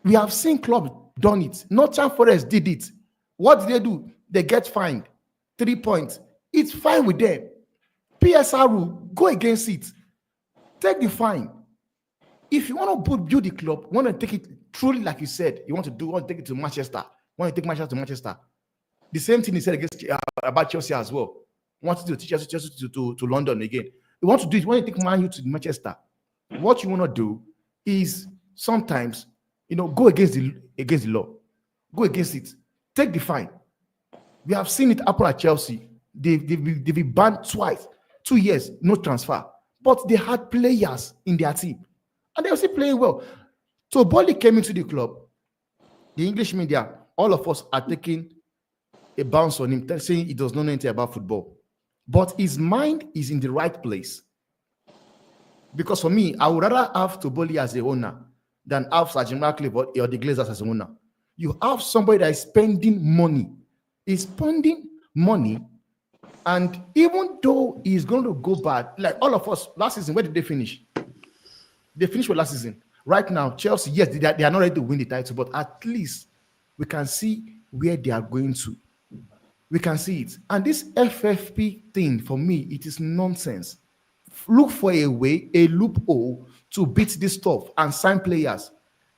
We have seen clubs done it. Nottingham Forest did it. What did they do? They get fined 3 points. It's fine with them. PSR rule, go against it. Take the fine. If you want to build the club, want to take it truly like you said, you want to take it to Manchester, want to take Manchester to Manchester. The same thing he said about Chelsea as well. Want to teach Chelsea to London again. You want to do it, want to take Man U to Manchester. What you want to do is sometimes, go against the law. Go against it. Take the fine. We have seen it happen at Chelsea. They've been banned twice. 2 years, no transfer. But they had players in their team. And they were still playing well. So Bolly came into the club. The English media, all of us are taking a bounce on him, saying he does not know anything about football. But his mind is in the right place. Because for me, I would rather have Toboli as a owner than have Sergeant Radcliffe or the Glazers as an owner. You have somebody that is spending money. He's spending money, and even though he's going to go bad, like all of us, last season, where did they finish? They finished with last season. Right now, Chelsea, yes, they are not ready to win the title, but at least we can see where they are going to. We can see it. And this FFP thing, for me, it is nonsense. Look for a way, a loophole to beat this stuff and sign players.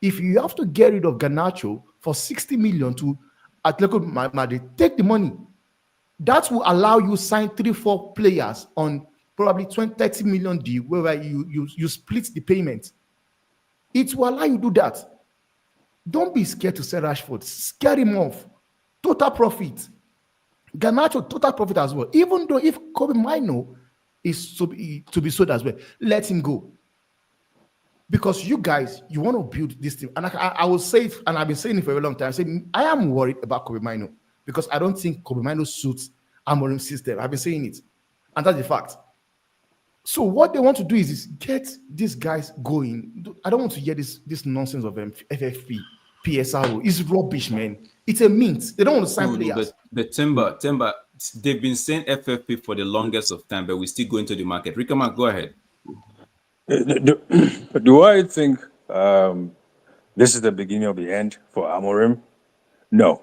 If you have to get rid of Garnacho for 60 million to Atletico Madrid, take the money. That will allow you sign 3-4 players on probably 20-30 million deal where you split the payment. It will allow you to do that. Don't be scared to sell Rashford. Scare him off. Total profit. Garnacho, total profit as well. Even though if Kobe Mino is to be sold as well, let him go. Because you guys, you want to build this team. And I will say it, and I've been saying it for a long time. I am worried about Kobe Mino because I don't think Kobe Mino suits Amorim's system. I've been saying it. And that's the fact. So what they want to do is get these guys going. I don't want to hear this nonsense of FFP, PSRO. It's rubbish, man. It's a mint. They don't want to sign players. But Timber, they've been saying FFP for the longest of time, but we still go into the market. Rickaman, go ahead. Do I think this is the beginning of the end for Amorim? No.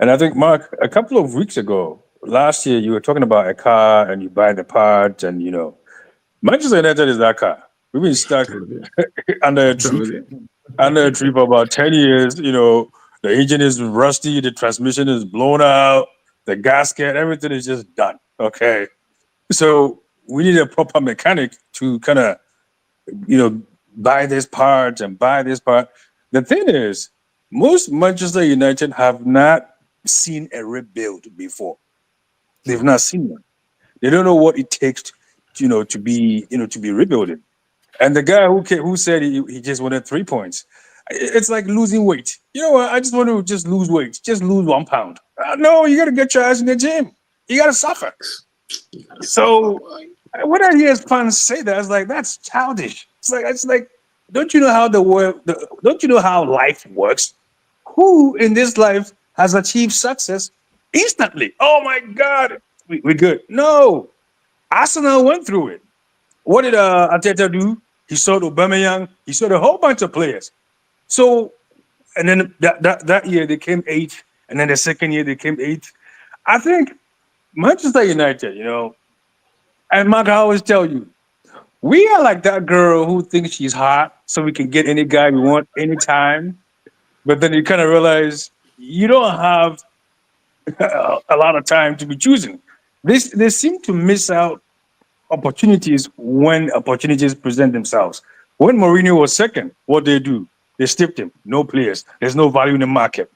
And I think, Mark, a couple of weeks ago, last year, you were talking about a car and you buy the part and, Manchester United is that car. We've been stuck under a tree for about 10 years. The engine is rusty, the transmission is blown out, the gasket, everything is just done. Okay. So we need a proper mechanic to kind of, buy this part and buy this part. The thing is, most Manchester United have not seen a rebuild before. They've not seen one. They don't know what it takes to be rebuilding. And the guy who said he just wanted 3 points, it's like losing weight. You know what? I just want to just lose weight. Just lose 1 pound. No, you got to get your ass in the gym. You got to suffer. So when I hear fans say that, I was like, that's childish. It's like, don't you know how don't you know how life works? Who in this life has achieved success instantly? Oh my God, we're good. No. Arsenal went through it. What did Arteta do? He sold Aubameyang. He sold a whole bunch of players. So, and then that year they came 8th, and then the second year they came 8th. I think Manchester United, and Mark, I always tell you, we are like that girl who thinks she's hot, so we can get any guy we want anytime. But then you kind of realize you don't have a lot of time to be choosing. They seem to miss out opportunities when opportunities present themselves. When Mourinho was second, what they do? They stiffed him. No players. There's no value in the market.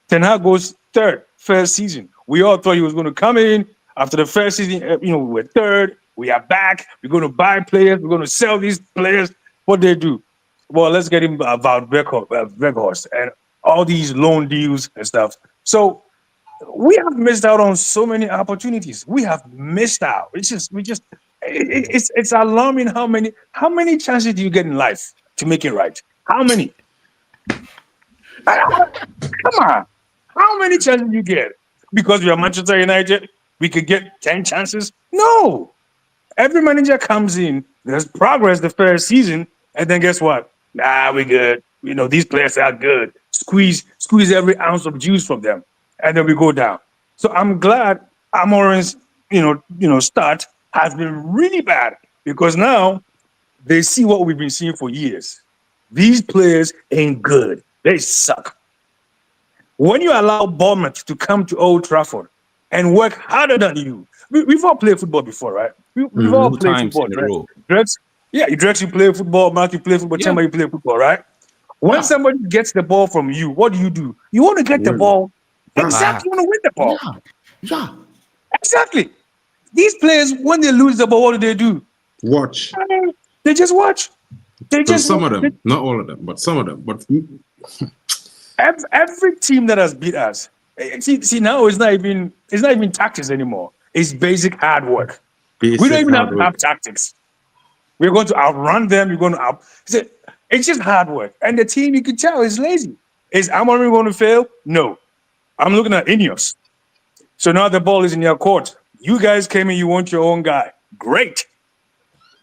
Ten Hag goes third, first season. We all thought he was going to come in after the first season. We were third. We are back. We're going to buy players. We're going to sell these players. What they do? Well, let's get him about Weghorst and all these loan deals and stuff. So we have missed out on so many opportunities. We have missed out. It's alarming how many chances do you get in life to make it right? How many? Come on. How many chances do you get? Because we are Manchester United, we could get 10 chances? No. Every manager comes in, there's progress the first season, and then guess what? We're good. These players are good. Squeeze every ounce of juice from them. And then we go down. So I'm glad Amorim's, start has been really bad because now they see what we've been seeing for years. These players ain't good. They suck. When you allow Bournemouth to come to Old Trafford and work harder than you, we've all played football before, right? We've all played football, right? Drex, you play football, Mark, you play football, Chamba, you play football, right? When somebody gets the ball from you, what do? You want to get the ball. Exactly, you want to win the ball. Yeah. Exactly. These players, when they lose the ball, what do? Watch. They just watch. Some of them, not all of them, but some of them. But every team that has beat us, see now it's not even tactics anymore. It's basic hard work. We don't even have tactics. We're going to outrun them. We're going to it's just hard work. And the team, you can tell, is lazy. Is Amorim going to fail? No. I'm looking at Ineos. So now the ball is in your court. You guys came in, you want your own guy. Great.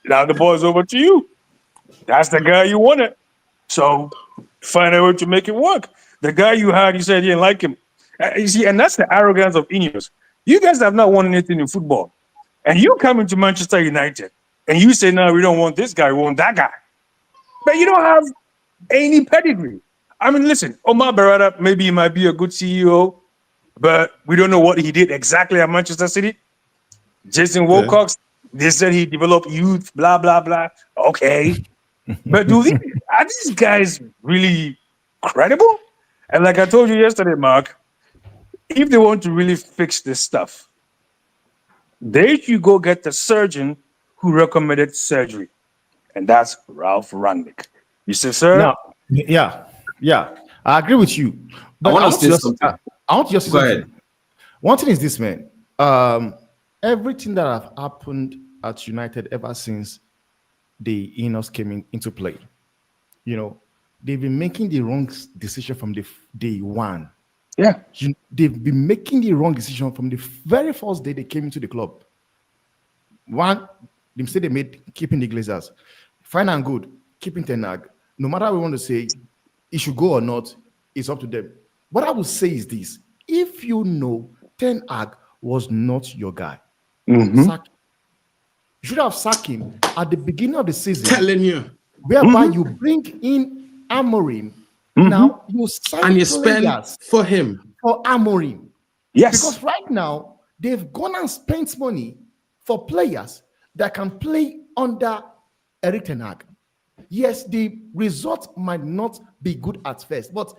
Now the ball is over to you. That's the guy you wanted. So find a way to make it work. The guy you had, you said you didn't like him. You see, and that's the arrogance of Ineos. You guys have not won anything in football. And you come into Manchester United And you say, no, we don't want this guy, we want that guy. But you don't have any pedigree. I mean, listen, Omar Barada, maybe he might be a good CEO, but we don't know what he did exactly at Manchester City. Jason Wilcox, they said he developed youth, blah, blah, blah. Okay. But are these guys really credible? And like I told you yesterday, Mark, if they want to really fix this stuff, they should go get the surgeon who recommended surgery. And that's Ralph Rangnick. You say, sir? Now, yeah, I agree with you. But I want to just say something. One thing is this, man. Everything that have happened at United ever since the Ineos came into play, they've been making the wrong decision from the day one. Yeah. They've been making the wrong decision from the very first day they came into the club. One, the mistake they made keeping the Glazers. Fine and good, keeping Ten Hag. No matter what we want to say, it should go or not, it's up to them. What I would say is this. If you know Ten Hag was not your guy, sack him. You should have sacked him at the beginning of the season. Telling you. Whereby you bring in Amorim. Now you sign and you players spend for him. For Amorim. Yes. Because right now, they've gone and spent money for players that can play under Erik Ten Hag. Yes, the result might not be good at first, but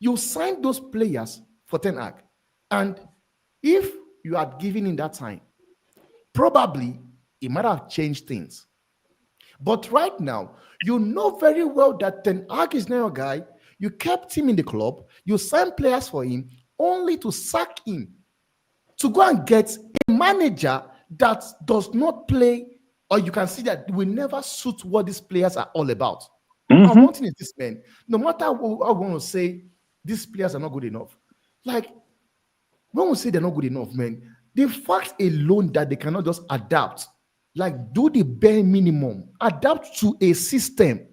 you sign those players for Ten Hag. And if you had given him that time, probably it might have changed things. But right now, you know very well that Ten Hag is not your guy. You kept him in the club. You signed players for him only to sack him, to go and get a manager that does not play, or you can see that will never suit what these players are all about. And one thing is this, man, no matter what I want to say, these players are not good enough. Like, when we say they're not good enough, man, the fact alone that they cannot just adapt, like do the bare minimum, adapt to a system,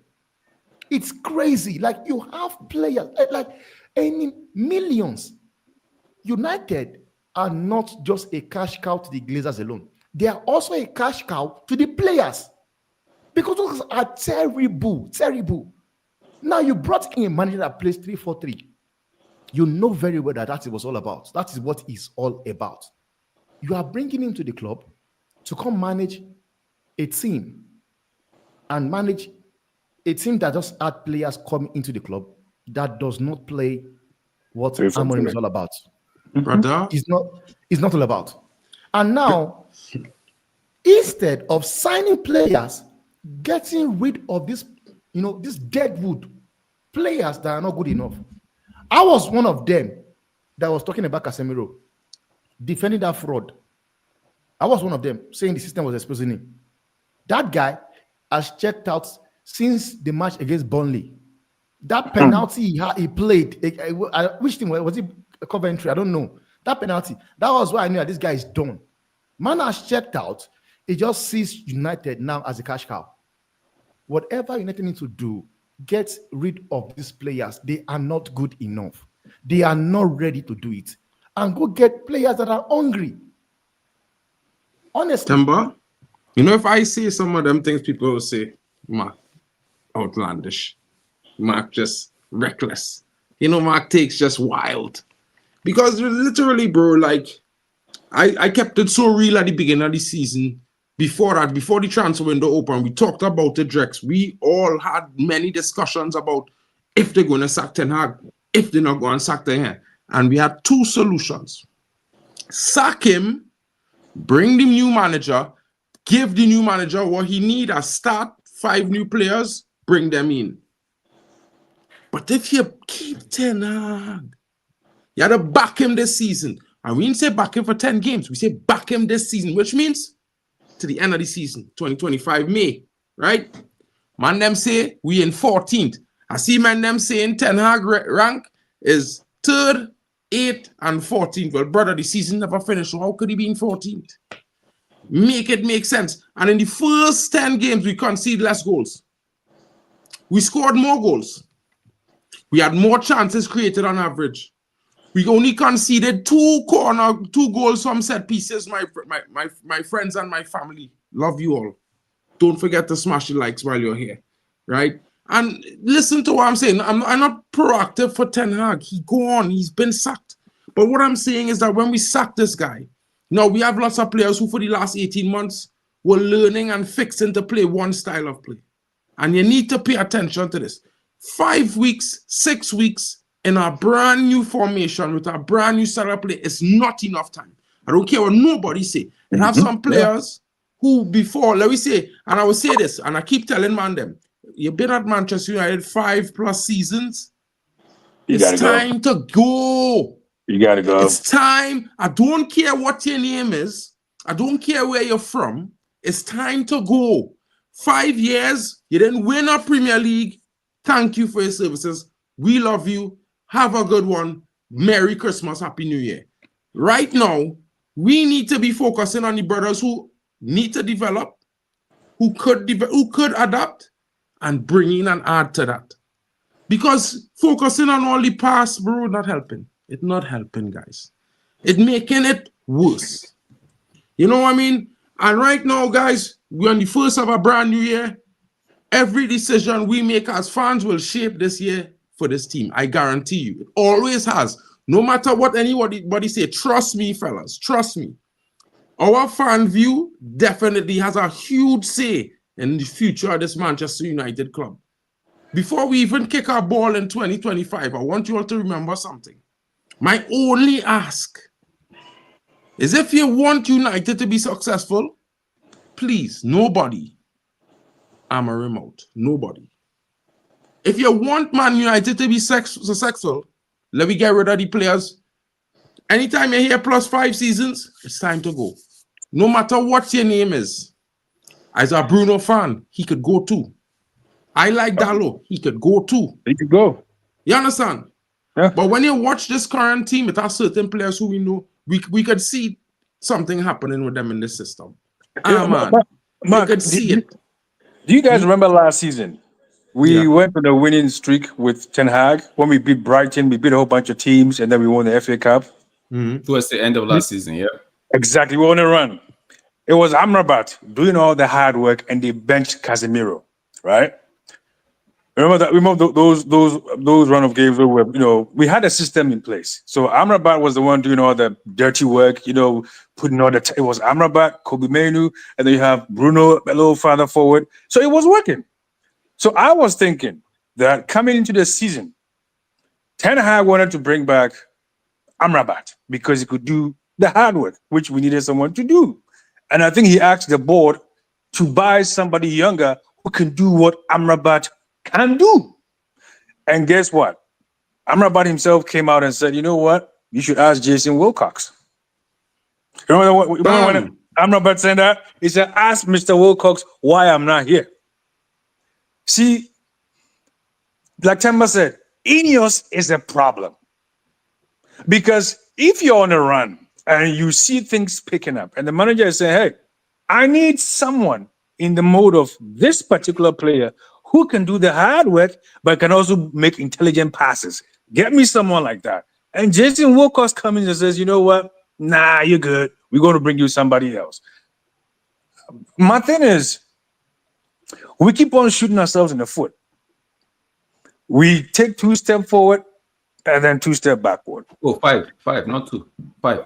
it's crazy. Like you have players, like any millions. United are not just a cash cow to the Glazers alone. They are also a cash cow to the players. Because those are terrible, terrible. Now you brought in a manager that plays 3-4-3. You know very well that that is what it's all about. That is what it's all about. You are bringing him to the club to come manage a team and manage a team that just had players coming into the club that does not play what Amorim is all about. Brother, It's not all about. And now, instead of signing players, getting rid of this, this deadwood players that are not good enough. I was one of them that was talking about Casemiro, defending that fraud. I was one of them saying the system was exposing him. That guy has checked out since the match against Burnley. That penalty he played, which team was it? Coventry? I don't know. That penalty, that was why I knew that this guy is done. Man has checked out. He just sees United now as a cash cow. Whatever United need to do, get rid of these players. They are not good enough. They are not ready to do it. And go get players that are hungry. Honestly. Timber, if I say some of them things, people will say, Mark, outlandish. Mark just reckless. Mark takes just wild. Because literally, bro, like, I kept it so real at the beginning of the season. Before that, before the transfer window opened, we talked about the Drex. We all had many discussions about if they're going to sack Ten Hag, if they're not going to sack Ten Hag. And we had two solutions. Sack him, bring the new manager, give the new manager what he needs, start 5 new players, bring them in. But if you keep Ten Hag, you have to back him this season. And we didn't say back him for 10 games. We say back him this season, which means to the end of the season, 2025 May, right? Man them say we in 14th. I see man them saying Ten Hag rank is 3rd, 8th, and 14th. Well, brother, the season never finished, so how could he be in 14th? Make it make sense. And in the first 10 games, we conceded less goals. We scored more goals. We had more chances created on average. We only conceded 2 goals from set pieces, my friends and my family. Love you all. don't forget to smash the likes while you're here, right? And listen to what I'm saying. I'm not proactive for Ten Hag. He go on. He's been sacked. But what I'm saying is that when we sack this guy, now we have lots of players who for the last 18 months were learning and fixing to play one style of play. And you need to pay attention to this. 5 weeks, 6 weeks in a brand new formation with a brand new style of play is not enough time. I don't care what nobody say. And have some players who before, let me say, and I will say this, and I keep telling man them, you've been at Manchester United 5+ seasons. It's time to go. You gotta go. It's time. I don't care what your name is. I don't care where you're from. It's time to go. 5 years, you didn't win a Premier League. Thank you for your services. We love you. Have a good one. Merry Christmas. Happy New Year. Right now, we need to be focusing on the brothers who need to develop, who could adapt, and bring in and add to that. Because focusing on all the past, bro, not helping. It's not helping, guys. It's making it worse. You know what I mean? And right now, guys, we're on the first of a brand new year. Every decision we make as fans will shape this year for this team. I guarantee you. It always has. No matter what anybody say, trust me, fellas. Trust me. Our fan view definitely has a huge say in the future of this Manchester United club. Before we even kick our ball in 2025, I want you all to remember something. My only ask is if you want United to be successful, please, nobody, I'm a remote, nobody. If you want Man United to be successful, let me get rid of the players. Anytime you hear +5 seasons, it's time to go. No matter what your name is. As a Bruno fan, he could go too. I like Dallo, he could go too. He could go. You understand? Yeah. But when you watch this current team, it has certain players who we know, we could see something happening with them in the system. Man, Mark, could see it. Do you guys remember last season? We went on a winning streak with Ten Hag. When we beat Brighton, we beat a whole bunch of teams, and then we won the FA Cup. Towards the end of last season, yeah. Exactly, we were on a run. It was Amrabat doing all the hard work, and they benched Casemiro, right? Remember that? Remember those run of games where we had a system in place. So Amrabat was the one doing all the dirty work, putting all the. It was Amrabat, Kobe Mainoo, and then you have Bruno a little farther forward. So it was working. So I was thinking that coming into the season, Ten Hag wanted to bring back Amrabat because he could do the hard work, which we needed someone to do. And I think he asked the board to buy somebody younger who can do what Amrabat can do. And guess what? Admiral himself came out and said, you know what? You should ask Jason Wilcox. Remember when Admiral said that? He said, ask Mr. Wilcox why I'm not here. See, like Temba said, Ineos is a problem. Because if you're on a run and you see things picking up and the manager is saying, hey, I need someone in the mode of this particular player who can do the hard work, but can also make intelligent passes. Get me someone like that. And Jason Wilcox comes in and says, you know what? Nah, you're good. We're going to bring you somebody else. My thing is, we keep on shooting ourselves in the foot. We take 2 steps forward and then 2 steps backward. Oh, five, not 2. 5.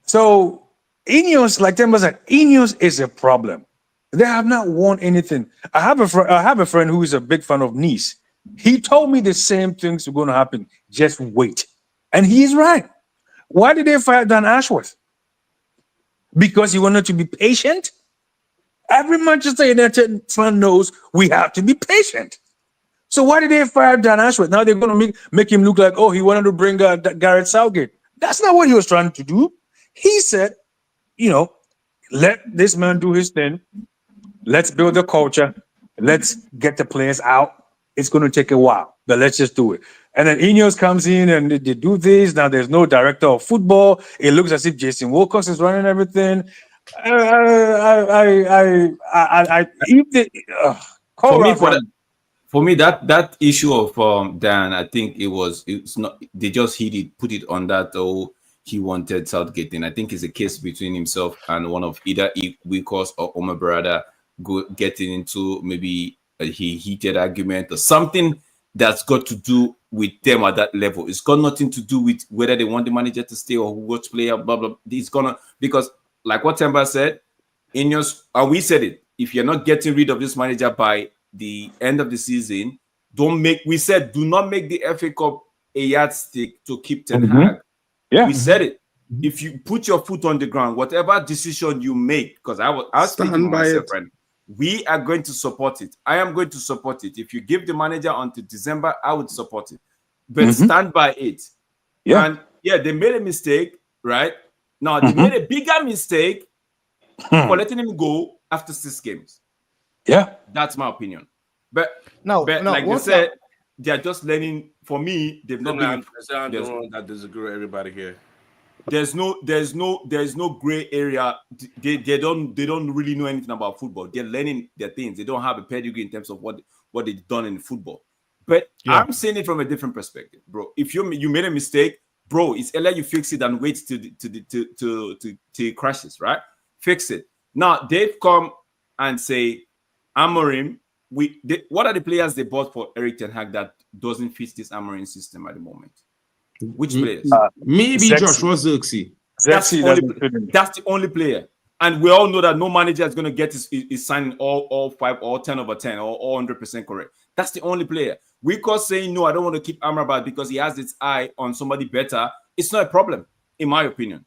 So Ineos, like Temba said, Ineos is a problem. They have not won anything. I have a friend who is a big fan of Nice. He told me the same things are going to happen. Just wait. And he's right. Why did they fire Dan Ashworth? Because he wanted to be patient? Every Manchester United fan knows we have to be patient. So why did they fire Dan Ashworth? Now they're going to make him look like, oh, he wanted to bring Gareth Southgate. That's not what he was trying to do. He said, let this man do his thing. Let's build the culture. Let's get the players out. It's going to take a while, but let's just do it. And then Ineos comes in and they do this. Now there's no director of football. It looks as if Jason Wilcox is running everything. For me, that issue of Dan, I think it's not. They just put it on that. Oh, he wanted Southgate, and I think it's a case between himself and one of either Wilcox or Omar Brada. getting into maybe a heated argument or something that's got to do with them at that level. It's got nothing to do with whether they want the manager to stay or who to play, blah, blah. It's gonna, because like what Temba said, we said it, if you're not getting rid of this manager by the end of the season, do not make the FA Cup a yardstick to keep Ten Hag. Yeah. We said it. If you put your foot on the ground, whatever decision you make, because I was speaking by myself, friend, we are going to support it. I am going to support it. If you give the manager until December, I would support it. But stand by it. Yeah. And yeah, they made a mistake, right? Now they made a bigger mistake for letting him go after 6 games. Yeah. That's my opinion. But now like they said, they are just learning. For me, they've not been. I'm the one that disagree with everybody here. There's no gray area. They don't really know anything about football. They're learning their things. They don't have a pedigree in terms of what they've done in football. But I'm seeing it from a different perspective, bro. If you made a mistake, bro, it's earlier you fix it and wait till it crashes, right? Fix it. Now they've come and say, Amorim, what are the players they bought for Erik Ten Hag that doesn't fit this Amorim system at the moment? Which players? Maybe Joshua Zirkzee. That's the only player. And we all know that no manager is going to get his signing all 5 or 10 over 10 or all 100% correct. That's the only player. We call saying, no, I don't want to keep Admiral because he has its eye on somebody better. It's not a problem, in my opinion.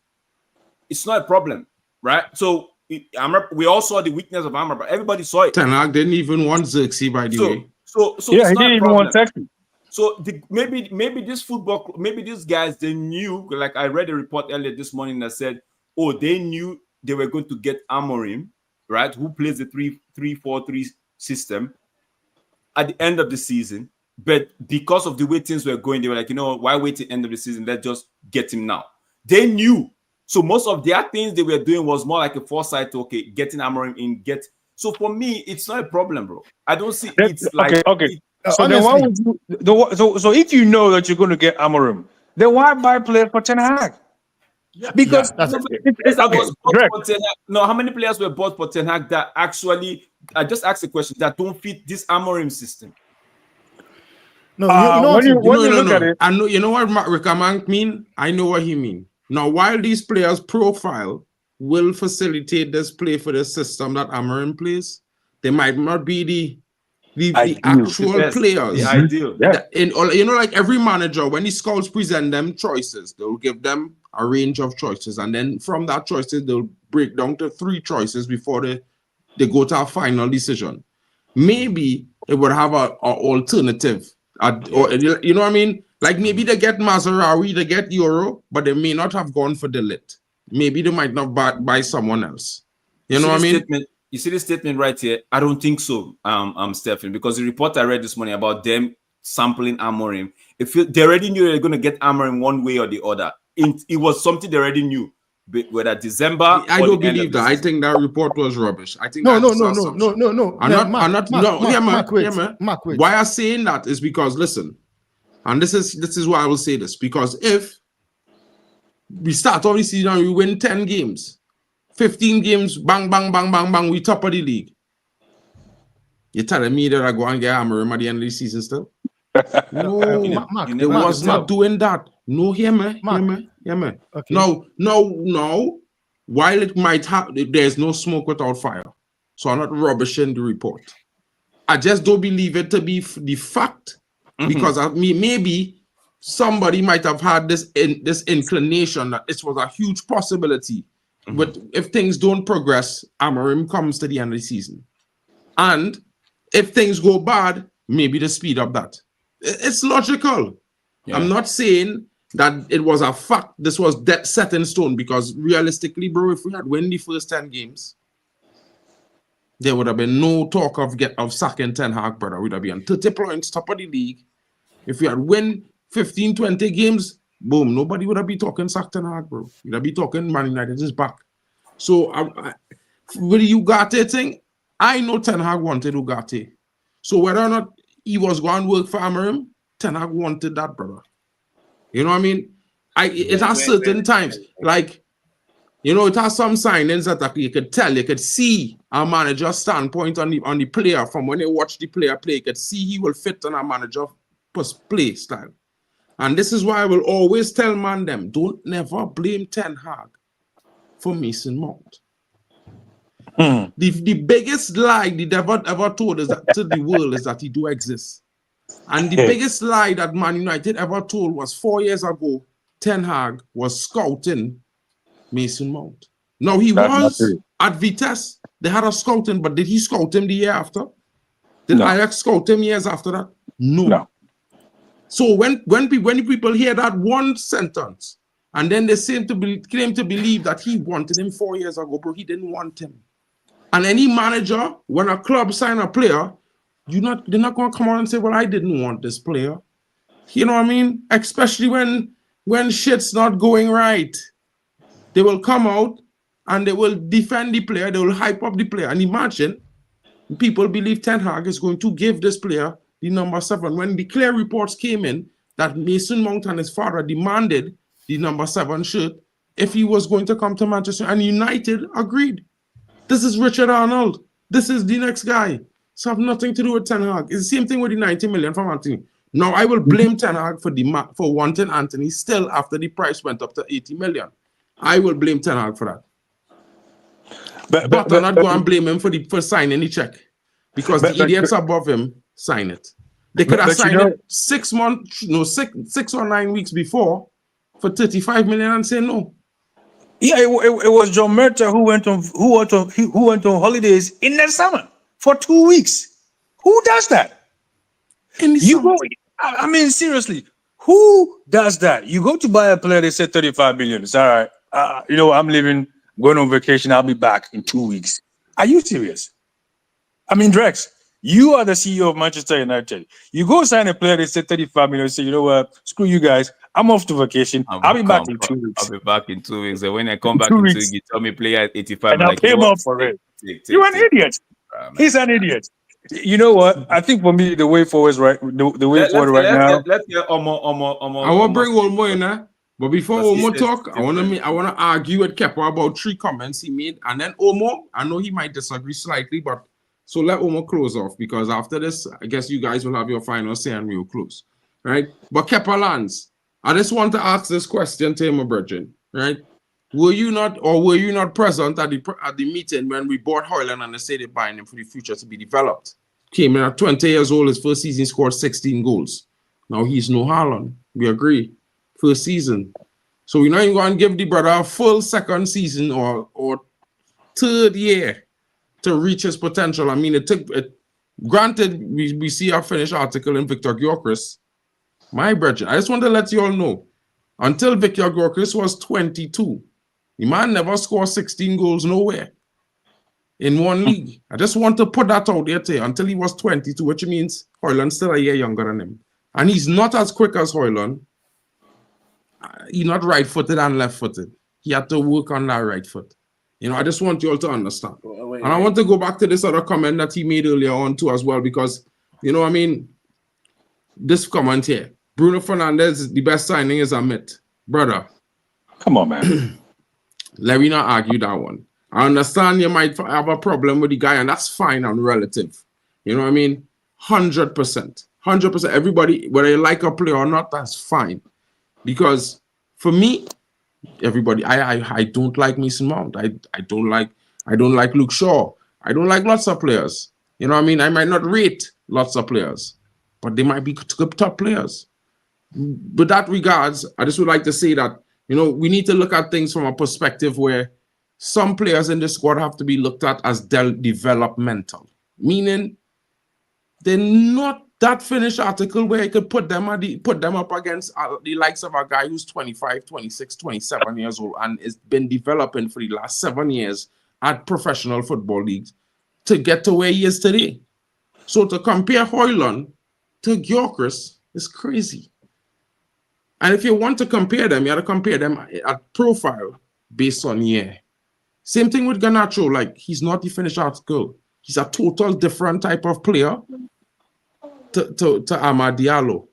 It's not a problem, right? So we all saw the weakness of Admiral. Everybody saw it. Ten Hag didn't even want Zirkzee, by the way. So yeah, he didn't even want Texas. So maybe these guys, they knew, like I read a report earlier this morning that said, they knew they were going to get Amorim, right, who plays the 3-4-3 system at the end of the season. But because of the way things were going, they were like, why wait till the end of the season? Let's just get him now. They knew. So most of their things they were doing was more like a foresight to, getting Amorim in, So for me, it's not a problem, bro. I don't see it's like... Okay. So then why would you, so if you know that you're going to get Amorim, then why buy players for Ten Hag? Because how many players were bought for Ten Hag that actually, I just asked a question, that don't fit this Amorim system? No, when you look at it, I know. You know what Rickaman mean? I know what he mean. Now, while these players' profile will facilitate this play for the system that Amorim plays, they might not be the actual players. The ideal. Yeah. Like every manager, when the scouts present them choices, they'll give them a range of choices. And then from that choices, they'll break down to 3 choices before they go to a final decision. Maybe it would have an alternative. Or, you know what I mean? Like maybe they get Mazarawi, they get Euro, but they may not have gone for the lit. Maybe they might not buy someone else. You know what I mean? You see this statement right here? I don't think so, Stephen, because the report I read this morning about them sampling Amorim, they already knew they were going to get Amorim one way or the other. It was something they already knew. Whether December, I don't believe that. I think that report was rubbish. I think no. Mark, wait. Why I'm saying that is because listen, and this is why I will say this, because if we start off the season and we win 10 games, 15 games, bang, bang, bang, bang, bang, we top of the league. You're telling me that I go and get Amorim at the end of the season still? No, Mark, they was not doing that. No, hear me. Okay. No. While it might have, there's no smoke without fire. So I'm not rubbishing the report. I just don't believe it to be the fact, because maybe somebody might have had this inclination that this was a huge possibility. But if things don't progress, Amorim comes to the end of the season. And if things go bad, maybe they speed up that. It's logical. Yeah. I'm not saying that it was a fact. This was set in stone, because realistically, bro, if we had won the first 10 games, there would have been no talk of sacking Ten Hag, brother. We'd have been 30 points, top of the league. If we had win 15, 20 games, boom, nobody would have been talking sack Ten Hag, bro. We'd have been talking Man United is back. So with the Ugarte thing, I know Ten Hag wanted Ugarte. So whether or not he was going to work for Amorim, Ten Hag wanted that, brother. You know what I mean? It has certain times. Like, You know, it has some signings that you could tell, you could see our manager's standpoint on the player from when they watch the player play. You could see he will fit on our manager's play style. And this is why I will always tell them, don't never blame Ten Hag for Mason Mount. The biggest lie the devil ever told us to the world is that he do exist. And the biggest lie that Man United ever told was 4 years ago, Ten Hag was scouting Mason Mount. Now, he was at Vitesse. They had a scouting, but did he scout him the year after? Did Ajax scout him years after that? No. So when people hear that one sentence, and then they claim to believe that he wanted him 4 years ago, bro, he didn't want him. And any manager, when a club sign a player, they're not going to come out and say, well, I didn't want this player. You know what I mean? Especially when shit's not going right. They will come out and they will defend the player. They will hype up the player. And imagine people believe Ten Hag is going to give this player the number 7. When the clear reports came in that Mason Mount and his father demanded the number 7 shirt if he was going to come to Manchester, and United agreed. This is Richard Arnold. This is the next guy. So have nothing to do with Ten Hag. It's the same thing with the 90 million from Anthony. Now I will blame Ten Hag for wanting Anthony still after the price went up to 80 million. I will blame Ten Hag for that. But I'm not going to blame him for signing the check, because the idiots above him sign it. They could have signed it 6 months, 6 or 9 weeks before for 35 million and say no. Yeah, it was John Murta who went on holidays in the summer for 2 weeks. Who does that? I mean, seriously, who does that? You go to buy a player, they say 35 million. It's all right. I'm leaving, going on vacation. I'll be back in 2 weeks. Are you serious? I mean, Drex, you are the CEO of Manchester United. You go sign a player, they say 35 million. Say, you know what? Screw you guys. I'm off to vacation. I'll be back in 2 weeks. I'll be back in 2 weeks. And when I come back in 2 weeks, you tell me play at 85. And I'll pay him off for it. You're an idiot. He's an idiot. You know what? I think for me, the way forward is right. The way forward right now. Let's get I want to bring Olmo in there. But before Olmo talk, I want to argue with Kepa about 3 comments he made. And then Olmo, I know he might disagree slightly, but so let Olmo close off, because after this, I guess you guys will have your final say and we'll close. Right? But Kepa Lance, I just want to ask this question to him, Bridget, right? Were you not present at the meeting when we bought Højlund and they said they're buying him for the future to be developed? Came in at 20 years old, his first season scored 16 goals. Now he's no Haaland. We agree. First season. So we're not even going to give the brother a full second season or third year to reach his potential. I mean, granted, we see our finished article in Victor Gyökeres. My brethren, I just want to let you all know, until Victor Gyökeres was 22, the man never scored 16 goals nowhere in one league. I just want to put that out there to you, until he was 22, which means Højlund's still a year younger than him. And he's not as quick as Højlund. He's not right-footed and left-footed. He had to work on that right foot. You know, I just want you all to understand. And I want to go back to this other comment that he made earlier on too as well, because, you know, I mean, this comment here, Bruno Fernandes, the best signing is a myth. Brother. Come on, man. Let me not argue that one. I understand you might have a problem with the guy, and that's fine and relative. You know what I mean? 100%. 100%. Everybody, whether you like a player or not, that's fine. Because for me, everybody, I don't like Mason Mount. I don't like Luke Shaw. I don't like lots of players. You know what I mean? I might not rate lots of players, but they might be top players. With that regards, I just would like to say that, you know, we need to look at things from a perspective where some players in the squad have to be looked at as developmental, meaning they're not that finished article where you could put them up against the likes of a guy who's 25, 26, 27 years old and has been developing for the last 7 years at professional football leagues to get to where he is today. So to compare Højlund to Gyökeres is crazy. And if you want to compare them, you have to compare them at profile based on year. Same thing with Garnacho. Like, he's not the finished article. He's a total different type of player to Amad Diallo.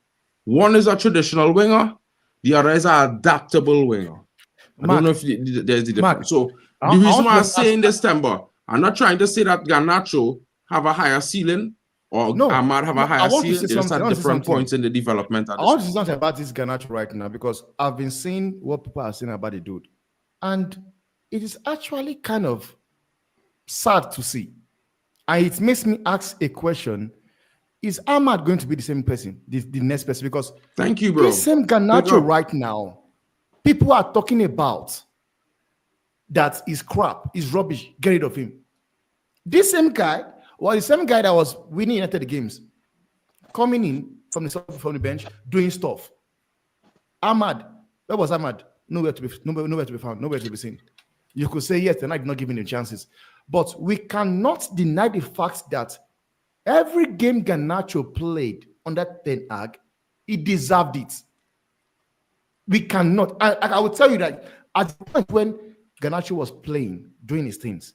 One is a traditional winger. The other is an adaptable winger. I don't know if there's the difference. Mark, So the reason why I'm saying this, Timber, I'm not trying to say that Garnacho have a higher ceiling or Ahmad have a higher ceiling. They just at different points in the development. I want to say something about this Garnacho right now because I've been seeing what people are saying about the dude. And it is actually kind of sad to see. And it makes me ask a question. Is Ahmad going to be the same person, the next person? Because thank you, bro. This same Garnacho right now, people are talking about that is crap, is rubbish, get rid of him. This same guy was the same guy that was winning United games, coming in from the bench, doing stuff. Ahmad, where was Ahmad? Nowhere to be found, nowhere to be seen. You could say yes, they're not giving him chances. But we cannot deny the fact that every game Garnacho played under Ten Hag, he deserved it. We cannot. I will tell you that at the point when Garnacho was playing, doing his things,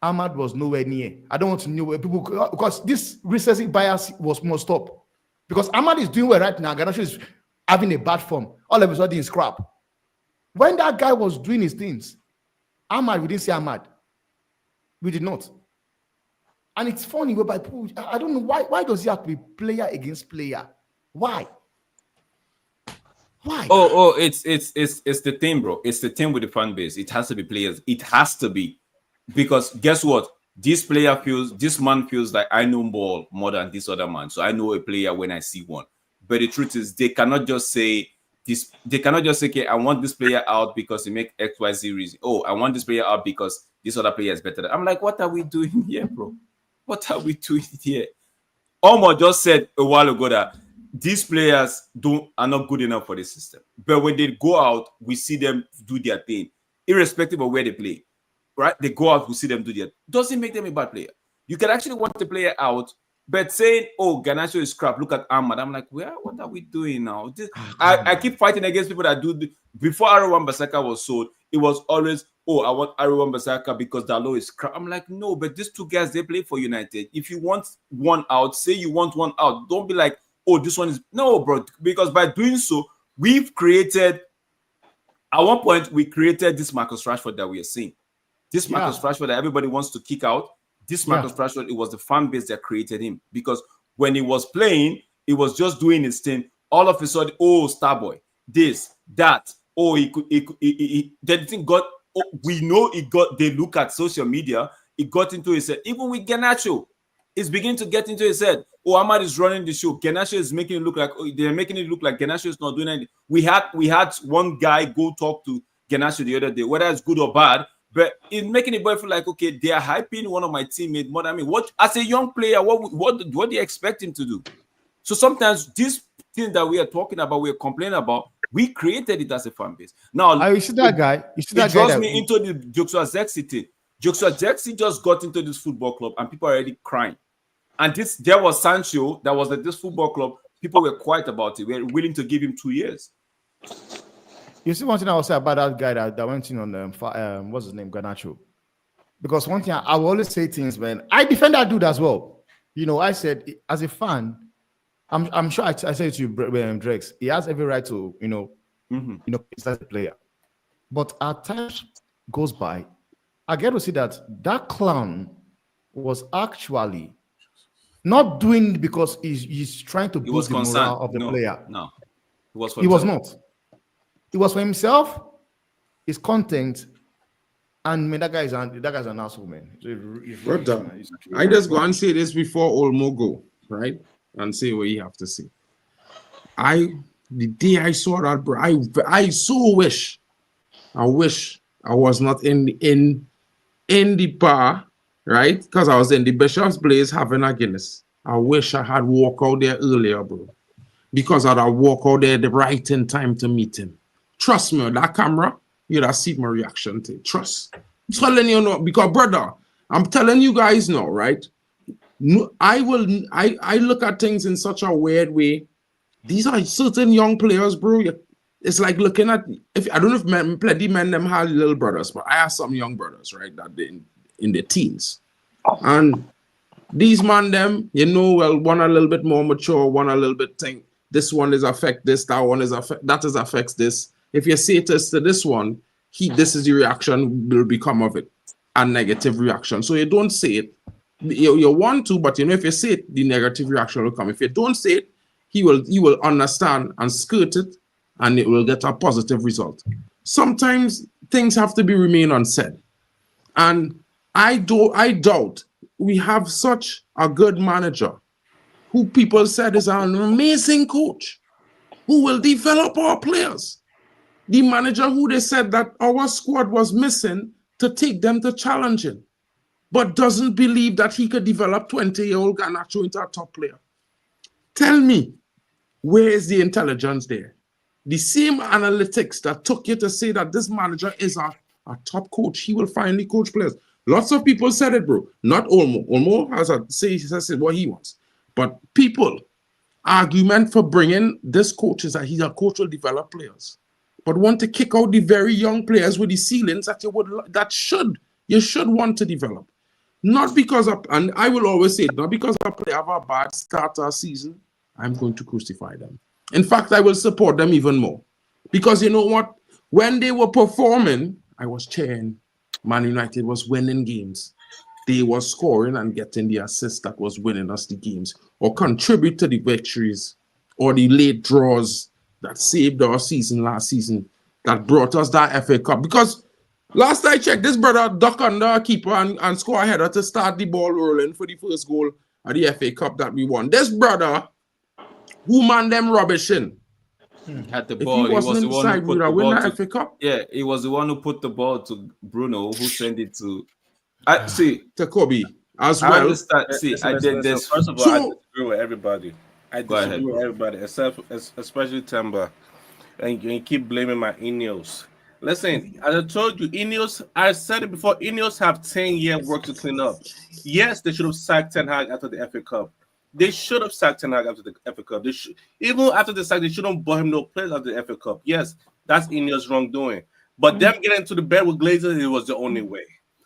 Ahmad was nowhere near. I don't want to know where people, because this recency bias must stop. Because Ahmad is doing well right now. Garnacho is having a bad form. All of a sudden, he's crap. When that guy was doing his things, Ahmad, we didn't say Ahmad. We did not. And it's funny, whereby people, I don't know why does he have to be player against player? Why? Why? Oh, it's the thing, bro. It's the thing with the fan base. It has to be players. It has to be. Because guess what? This man feels like I know ball more than this other man. So I know a player when I see one. But the truth is, they cannot just say this. They cannot just say, okay, I want this player out because he make XYZ reason. Oh, I want this player out because this other player is better. I'm like, what are we doing here, bro? What are we doing here? Omar just said a while ago that these players are not good enough for the system. But when they go out, we see them do their thing, irrespective of where they play. Right? They go out, we see them do their. Doesn't make them a bad player. You can actually want the player out, but saying, "Oh, Garnacho is crap. Look at Ahmad." I'm like, well, what are we doing now? I keep fighting against people that do. Before Wan-Bissaka was sold, it was always, "Oh, I want Wan-Bissaka because Dalot is crap." I'm like, no, but these two guys, they play for United. If you want one out, say you want one out. Don't be like, "Oh, this one is." No, bro, because by doing so, we've created. At one point, we created this Marcus Rashford that we are seeing. This Marcus Rashford that everybody wants to kick out. This Marcus Rashford, it was the fan base that created him. Because when he was playing, he was just doing his thing. All of a sudden, oh, Starboy, this, that. Oh, then the thing got. Oh, we know it got. They look at social media. It got into his head. Even with Garnacho, it's beginning to get into his head. Oh, Ahmad is running the show. Garnacho is making it look like they're making it look like Garnacho is not doing anything. We had one guy go talk to Garnacho the other day, whether it's good or bad. But it's making it boy feel like, okay, they are hyping one of my teammates more than me. What as a young player, what do you expect him to do? So sometimes this thing that we are talking about, we are complaining about, we created it as a fan base. Now, you see that guy? You see that guy? It draws me into the Joshua Zexi thing. Joshua Zexi just got into this football club and people are already crying. And there was Sancho that was at this football club. People were quiet about it. We were willing to give him 2 years. You see one thing I will say about that guy that went in on what's his name, Garnacho. Because one thing I will always say things, man. I defend that dude as well. You know, I said as a fan, I'm sure I said to you, Drex, he has every right to criticize the player. But as time goes by, I get to see that clown was actually not doing it because he's trying to boost the morale of the player. No, he was not. It was for himself, his content, and man, that guy's an asshole, man. I just go and say this before Olmo go, right? And say what you have to say. The day I saw that, bro, I so wish I was not in the bar, right? Because I was in the Bishop's Place having a Guinness. I wish I had walked out there earlier, bro. Because I'd have walked out there the right in time to meet him. Trust me, that camera, you'd have seen my reaction to it. Trust. I'm telling you no, because brother, I'm telling you guys now, right? No, I look at things in such a weird way. These are certain young players, bro. It's like looking at, I don't know if plenty men them have little brothers, but I have some young brothers, right? That they in their teens. And these man them, well, one a little bit more mature, one a little bit think this one is affect this, that one is affect that is affects this. If you say this to this one, this is the reaction will become of it, a negative reaction. So you don't say it. You want to, but if you say it, the negative reaction will come. If you don't say it, he will understand and skirt it, and it will get a positive result. Sometimes things have to be remain unsaid, and I doubt we have such a good manager who people said is an amazing coach who will develop our players. The manager who they said that our squad was missing to take them to challenging, but doesn't believe that he could develop 20-year-old Garnacho into a top player. Tell me, where is the intelligence there? The same analytics that took you to say that this manager is a top coach, he will finally coach players. Lots of people said it, bro. Not Olmo. Olmo has said what he wants. But people, argument for bringing this coach is that he's a coach will develop players, but want to kick out the very young players with the ceilings that you should want to develop. Not because of, and I will always say, not because a player have a bad start to a season, I'm going to crucify them. In fact, I will support them even more. Because you know what? When they were performing, I was cheering. Man United was winning games. They were scoring and getting the assist that was winning us the games, or contribute to the victories, or the late draws that saved our season last season, that brought us that FA Cup. Because last I checked, this brother duck under a keeper and score a header to start the ball rolling for the first goal of the FA Cup that we won. This brother, who man them rubbish in, Had the if ball. he wasn't was the one inside, who we put would the have won ball the to. FA Cup. Yeah, he was the one who put the ball to Bruno, who sent it to. To Kobe as I well. understand. See, I did this. First of all, I disagree with everybody. I Go ahead, disagree with bro. everybody, especially Temba. And you keep blaming my Ineos. Listen, as I told you, Ineos, I said it before, Ineos have 10-year work to clean up. Yes, they should have sacked Ten Hag after the FA Cup. They should have sacked Ten Hag after the FA Cup. Even after the sack, they shouldn't bought him no players after the FA Cup. Yes, that's Ineos' wrongdoing. But them getting into the bed with Glazers, it was the only way.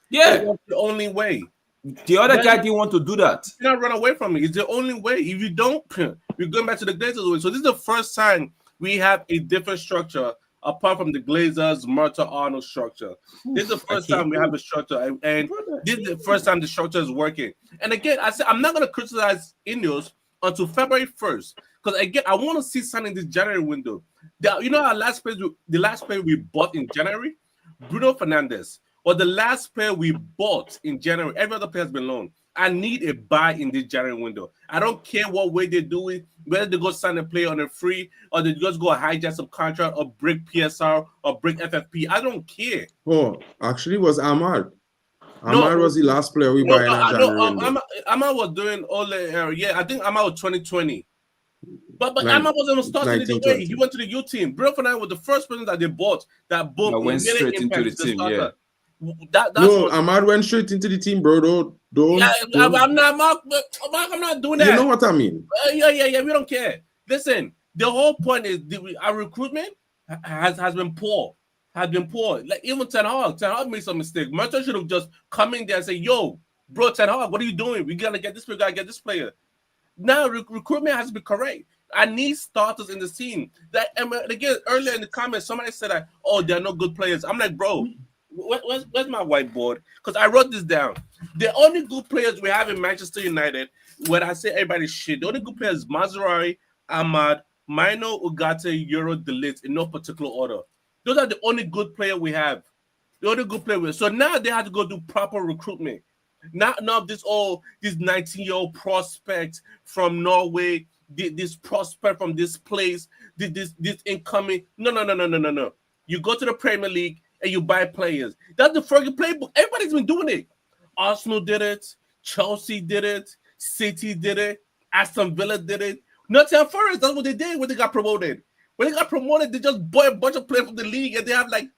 Yeah, It was the only way. the other guy didn't want to do that. You cannot run away from it. It's the only way. If you don't, you're going back to the Glazers way. So this is the first time we have a different structure apart from the Glazers, Murta, Arnold structure. This is the first time we have a structure, and this is the first time the structure is working. And again, I said I'm not going to criticize Ineos until February 1st, because again, I want to see something in this January window. Our last player, the last player we bought in January, Bruno Fernandes, or the last player we bought in January. Every other player has been loaned. I need a buy in this January window. I don't care what way they do it, whether they go sign a player on a free, or they just go hijack some contract, or break PSR, or break FFP. I don't care. Oh, actually, it was Ahmad. Ahmad was the last player we bought in that January window. Ahmad was doing all the I think Ahmad was 2020. But Ahmad wasn't starting in the way. He went to the youth team. Bruno Fernandes was the first person that they bought that boom. That went straight into the team, yeah. Ahmad went straight into the team, bro. I'm not doing that. You know what I mean? Yeah. We don't care. Listen, the whole point is our recruitment has been poor. Like even Ten Hag made some mistake. Merton should have just come in there and say, "Yo, bro, Ten Hag, what are you doing? We gotta get this player. Gotta get this player." Now recruitment has to be correct. I need starters in the team. And again, earlier in the comments, somebody said that, "Oh, there are no good players." I'm like, bro. Where's my whiteboard? Because I wrote this down. The only good players we have in Manchester United, when I say everybody's shit, the only good players is Mazraoui, Ahmad, Mino, Ugarte, Euro, De Ligt, in no particular order. Those are the only good players we have. The only good player. So now they have to go do proper recruitment. Not this 19-year-old prospect from Norway, this prospect from this place, this incoming. No. You go to the Premier League and you buy players. That's the Fergie playbook. Everybody's been doing it. Arsenal did it. Chelsea did it. City did it. Aston Villa did it. Nottingham Forest, that's what they did when they got promoted. When they got promoted, they just bought a bunch of players from the league, and they have like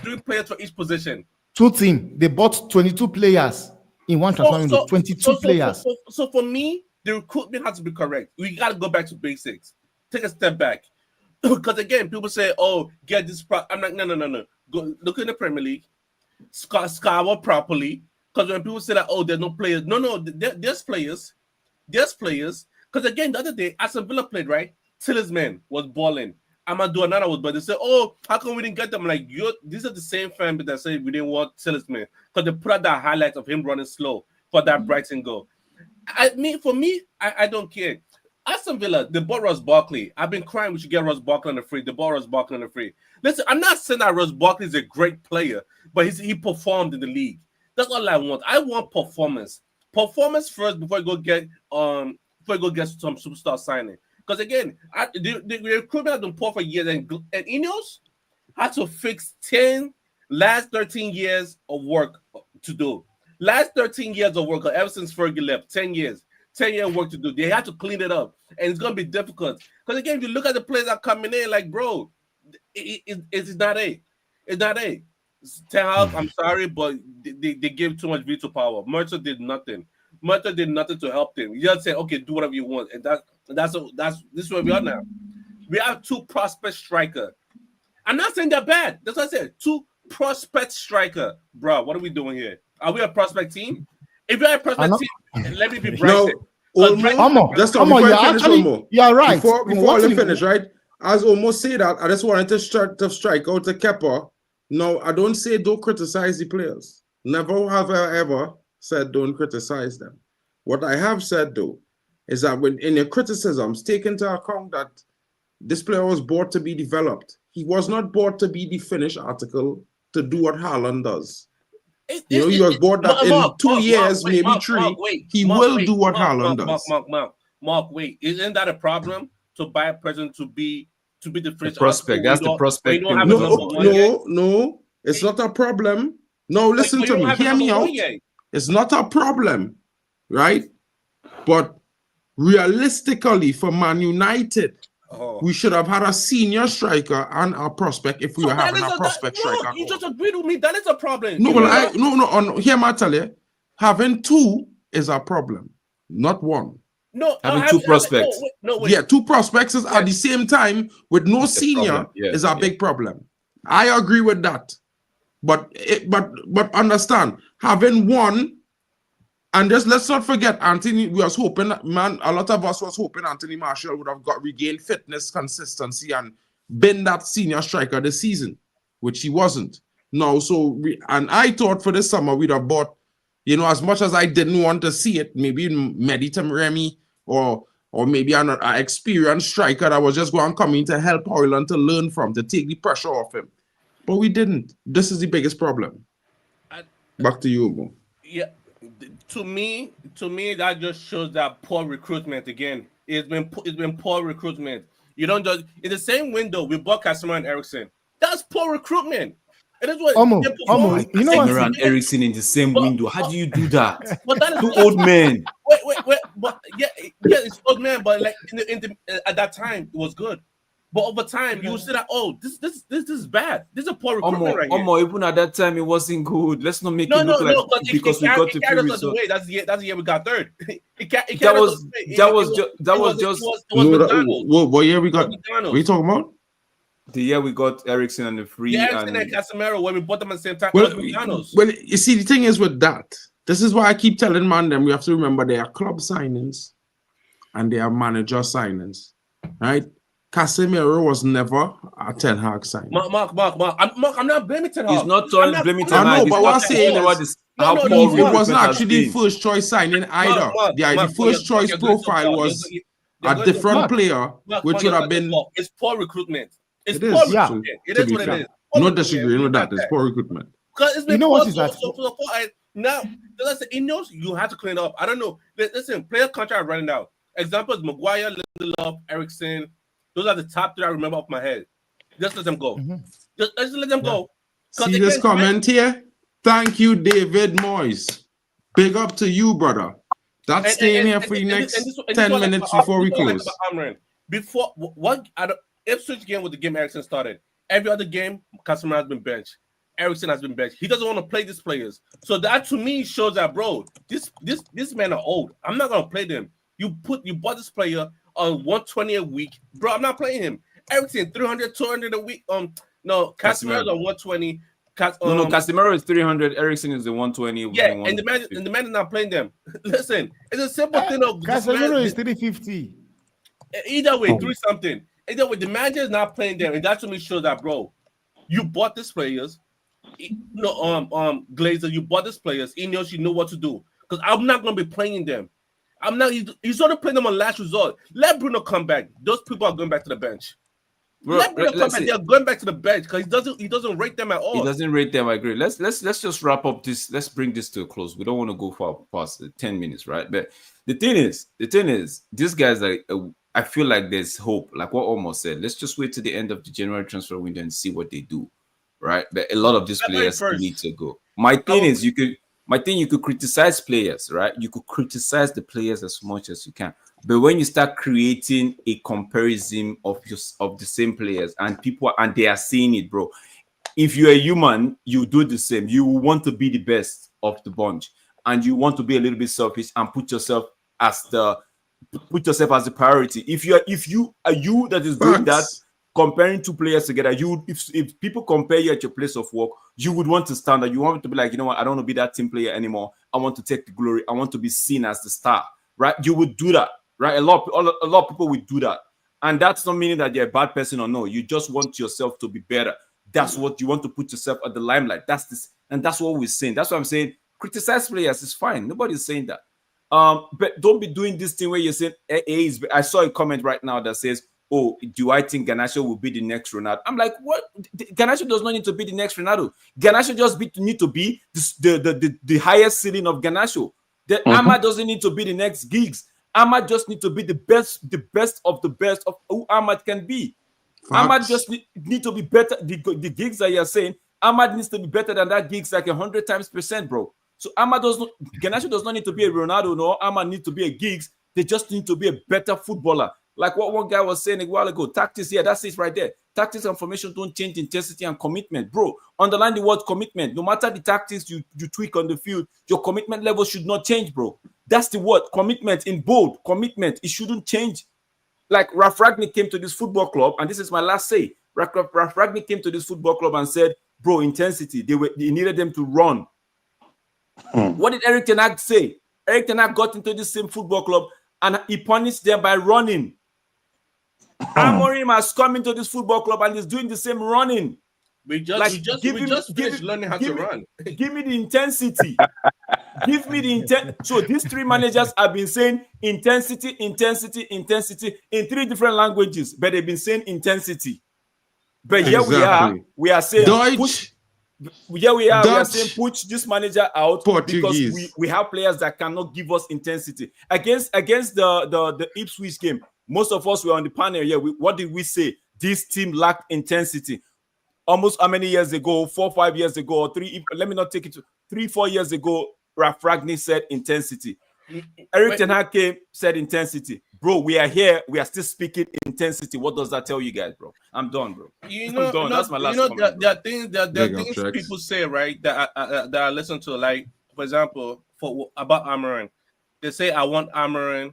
3 players for each position. 2 teams. They bought 22 players in one transfer window. 22 players. So for me, the recruitment has to be correct. We got to go back to basics. Take a step back. Because again, people say, "Oh, get this." I'm like, no. Go look in the Premier League, scour properly. Because when people say that, "Oh, there's no players," no, there's players. There's players. Because again, the other day, Aston Villa played, right? Talisman was balling. Amadou Onana, but they say, oh, how come we didn't get them? Like, these are the same fan that say we didn't want Talisman because they put out that highlight of him running slow for that Brighton goal. For me, I don't care. Aston Villa, they bought Ross Barkley. I've been crying we should get Ross Barkley on the free. They bought Ross Barkley on the free. Listen, I'm not saying that Ross Barkley is a great player, but he performed in the league. That's all I want. I want performance. Performance first before I go get some superstar signing. Because again, the recruitment has been poor for years, and Ineos had to fix last 13 years of work to do. Last 13 years of work, ever since Fergie left, 10 years. 10-year work to do. They had to clean it up, and it's going to be difficult. Because again, if you look at the players that are coming in, like, bro, it's not a. It's not a. Ten Hag, I'm sorry, but they gave too much veto power. Mercer did nothing. Mercer did nothing to help them. You just say, okay, do whatever you want, and that's this is where we are now. We have 2 prospect striker. I'm not saying they're bad. That's what I said. 2 prospect striker, bro. What are we doing here? Are we a prospect team? If you're a prospect team, let me be Brighton. No, just before I finish one more. Yeah, right. Before I finish, right? As almost say that, I just wanted to strike out to Kepa. No, I don't say don't criticize the players. Never have I ever said don't criticize them. What I have said though is that when in your criticisms, take into account that this player was bought to be developed. He was not bought to be the finished article to do what Haaland does. He was bought that in 2 years, maybe 3. He will do what Haaland does. Mark, wait, isn't that a problem to buy a person to be the first prospect? That's the prospect. No, it's not a problem. No, listen to me. Hear me out. It's not a problem, right? But realistically, for Man United, we should have had a senior striker and a prospect if we were having a prospect striker. You just agreed with me. That is a problem. No. Hear me tell you, having 2 is a problem, not 1. No, having 2 prospects. Wait. Yeah, 2 prospects at the same time with no senior is a big problem. I agree with that, but understand, having 1, and just let's not forget Anthony. We was hoping, man. A lot of us was hoping Anthony Martial would have regained fitness, consistency, and been that senior striker this season, which he wasn't. No, and I thought for this summer we'd have bought, as much as I didn't want to see it, maybe Mehdi Remy or maybe an experienced striker that was just going to come in to help Hoyland to learn from, to take the pressure off him. But we didn't. This is the biggest problem. Back to you, Mo. Yeah, to me, that just shows that poor recruitment again. It's been poor recruitment. You don't just in the same window we bought Casemiro and Eriksen. That's poor recruitment. It is what you know what? Around Eriksen in the same window. How do you do that? But that is 2 old men. Wait. But yeah, it's old man. But like at that time, it was good. But over time, you will see that this is bad. This is a poor recruitment right here. Even at that time, it wasn't good. Let's not make it look like because we got to few results. That's the year we got 3rd. What year we got? What are you talking about? The year we got Eriksen and the free. Yeah, Eriksen and Casemiro when we bought them at the same time. Well, you see, the thing is with that. This is why I keep telling them we have to remember they are club signings and they are manager signings, right? Casemiro was never a Ten Hag signing. Mark, I'm not blaming Ten Hag. He's not blaming Ten Hag. I know, but what I'm saying is it wasn't actually the first choice signing either. The first choice profile was a different player, which would have been. It's poor recruitment. It is what it is. Not disagreeing with that. It's poor recruitment. Because it's been what is that? Now, listen, you have to clean up. I don't know. Listen, player contract running out. Examples: Maguire, Lindelof, Eriksen. Those are the top 3 I remember off my head. Just let them go. Just let them go. See this comment here? Thank you, David Moyes. Big up to you, brother. That's staying here for the next 10 minutes before we close. Before what? Ipswich game was the game Eriksen started. Every other game, Casemiro has been benched. Eriksen has been benched. He doesn't want to play these players. So that to me shows that, bro, this men are old. I'm not gonna play them. You bought this player on 120 a week, bro. I'm not playing him. Eriksen 300, 200 a week. No, Casemiro's on 120. No, Casemiro is 300. Eriksen is the 120. Yeah, and the man is not playing them. Listen, it's a simple thing of Casemiro is 350. Either way, 3 something. And then with the manager is not playing there, and that's when we show that, bro, you bought these players. Glazer, you bought these players. Ineos, you know what to do. Because I'm not gonna be playing them. I'm not. He's only playing them on last resort. Let Bruno come back. Those people are going back to the bench. Bro, Let Bruno come back. They're going back to the bench because he doesn't rate them at all. He doesn't rate them. I agree. Let's just wrap up this. Let's bring this to a close. We don't want to go far past 10 minutes, right? But the thing is, these guys like. I feel like there's hope. Like what almost said. Let's just wait to the end of the January transfer window and see what they do, right? But a lot of these players need to go. My thing is, you could criticize players, right? You could criticize the players as much as you can. But when you start creating a comparison of the same players and they are seeing it, bro. If you're a human, you do the same. You want to be the best of the bunch, and you want to be a little bit selfish and put yourself as the priority. If you that is doing that, comparing two players together, if people compare you at your place of work, you would want to stand up. You want to be like, you know what, I don't want to be that team player anymore. I want to take the glory. I want to be seen as the star, right? You would do that, right? A lot of people would do that, and that's not meaning that you're a bad person or no. You just want yourself to be better. That's what you want, to put yourself at the limelight. And that's what we're saying. That's what I'm saying. Criticize players is fine. Nobody's saying that. But don't be doing this thing where you're saying I saw a comment right now that says, "Oh, do I think Garnacho will be the next Ronaldo?" I'm like, what? Garnacho does not need to be the next Ronaldo. Garnacho just need to be the highest ceiling of Garnacho. Ahmad doesn't need to be the next Giggs. Ahmad just need to be the best of the best of who Ahmad can be. Ahmad just need to be better. The Giggs that you're saying, Ahmad needs to be better than that Giggs like 100 times %, bro. So Garnacho does not need to be a Ronaldo, no. Ahmad needs to be a Giggs. They just need to be a better footballer. Like what one guy was saying a while ago, tactics, yeah, that's it right there. Tactics and formation don't change intensity and commitment. Bro, underline the word commitment. No matter the tactics you tweak on the field, your commitment level should not change, bro. That's the word, commitment in bold. Commitment, it shouldn't change. Like Ralph Ragnick came to this football club, and this is my last say. Ralph Ragnick came to this football club and said, bro, intensity. They needed them to run. What did Erik Ten Hag say? Erik Ten Hag got into this same football club and he punished them by running. Amorim has come into this football club and is doing the same running. We just finished learning how to run. Give me the intensity. Give me the intent. So these three managers have been saying intensity in 3 different languages, but they've been saying intensity. But here we are saying Deutsch. We are saying push this manager out Portuguese. because we have players that cannot give us intensity. Against the Ipswich game, most of us were on the panel here. What did we say? This team lacked intensity. Almost how many years ago? 4 or 5 years ago, or 3. Let me not take it to 3 4 years ago. Ralph Ragnick said intensity. Erik Ten Hag came, said intensity. Bro, we are here. We are still speaking intensity. What does that tell you guys, bro? I'm done, bro. I'm done. That's my last comment. There are things people say, right, that I listen to. Like, for example, about Amarin. They say, I want Amarin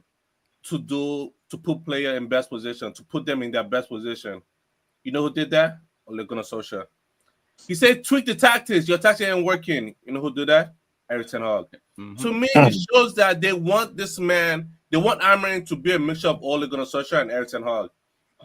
to put player in best position, to put them in their best position. You know who did that? Ole Gunnar Solskjaer. He said, tweak the tactics. Your tactics ain't working. You know who did that? Erik Ten Hag. To me, it shows that they want this man. They want Amarin to be a mixture of Ole Gunnar Solskjaer and Erik Ten Hag.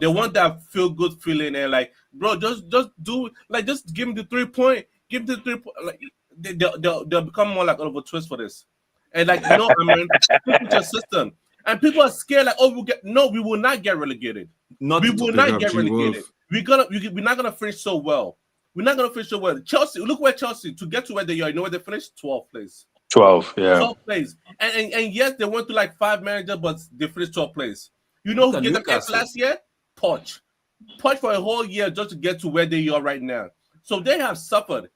They want that feel-good feeling and like, bro, just do like just give him the 3 point. Give him the 3 point. Like they'll become more like Oliver Twist for this. And like, you know, Amarin, stick with your system. And people are scared like, oh, we will not get relegated. We will not get relegated. We're not gonna finish so well. We're not gonna finish so well. Chelsea, look where Chelsea to get to where they are. You know where they finished? 12th place. 12, yeah. 12th place. And yes, they went to like 5 managers, but they finished 12th place. You know who get the F last year? Poch for a whole year just to get to where they are right now. So they have suffered.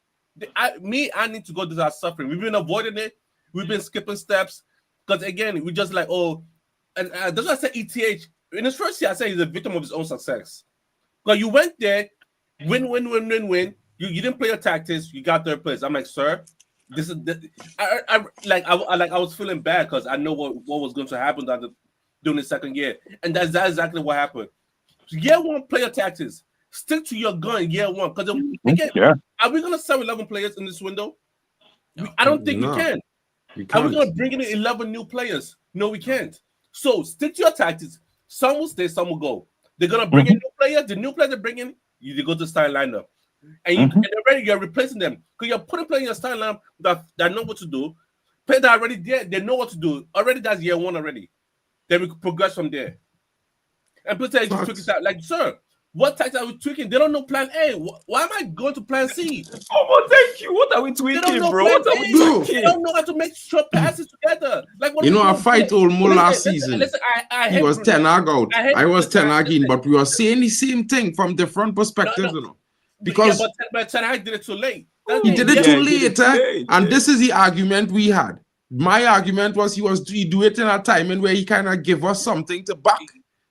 I need to go through that suffering. We've been avoiding it. We've been skipping steps because again, we just like and that's why I say ETH in his first year. I say he's a victim of his own success. But you went there, win. You didn't play your tactics. You got 3rd place. I'm like, sir, this is I was feeling bad because I know what was going to happen during the second year, and that's exactly what happened. Year 1, play your tactics. Stick to your gun. Year 1, because again, are we gonna sell 11 players in this window? I don't think we can. Are we gonna bring in 11 new players? No, we can't. So stick to your tactics. Some will stay, some will go. They're gonna bring in new players. The new players they bring in, you go to starting lineup, and you're replacing them because you're putting players in your starting lineup that know what to do. Players that are already there, they know what to do. Already, that's year one already. Then we could progress from there. And people say just tweak it out. Like, sir, what tactics are we tweaking? They don't know plan A. Why am I going to plan C? Oh, thank you. What are we tweaking, bro? What are we tweaking? They don't know how to make short passes together. Like, what I fight Olmo last season. He was Ten Hag out. I was Ten Hag in, but we were saying the same thing from different perspectives, Because but Ten Hag did it too late. He did it too late, and this is the argument we had. My argument was he do it in a timing where he kind of give us something to back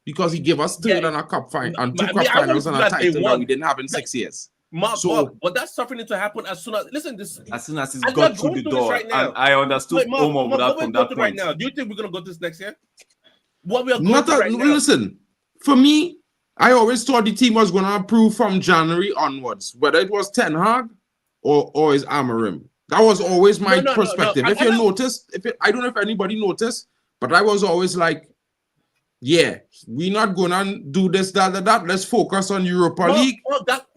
because he gave us third and a cup final and two cup finals and a title that we didn't have in 6 years. But that's something to happen as soon as he's got through the door. Right now. And I understood Omo from that point. Right now. Do you think we're gonna go this next year? What we are going now? Listen, for me, I always thought the team was gonna improve from January onwards, whether it was Ten Hag or is Admiral. That was always my perspective. If you noticed, I don't know if anybody noticed, but I was always like, yeah, we're not gonna do this, that. Let's focus on Europa League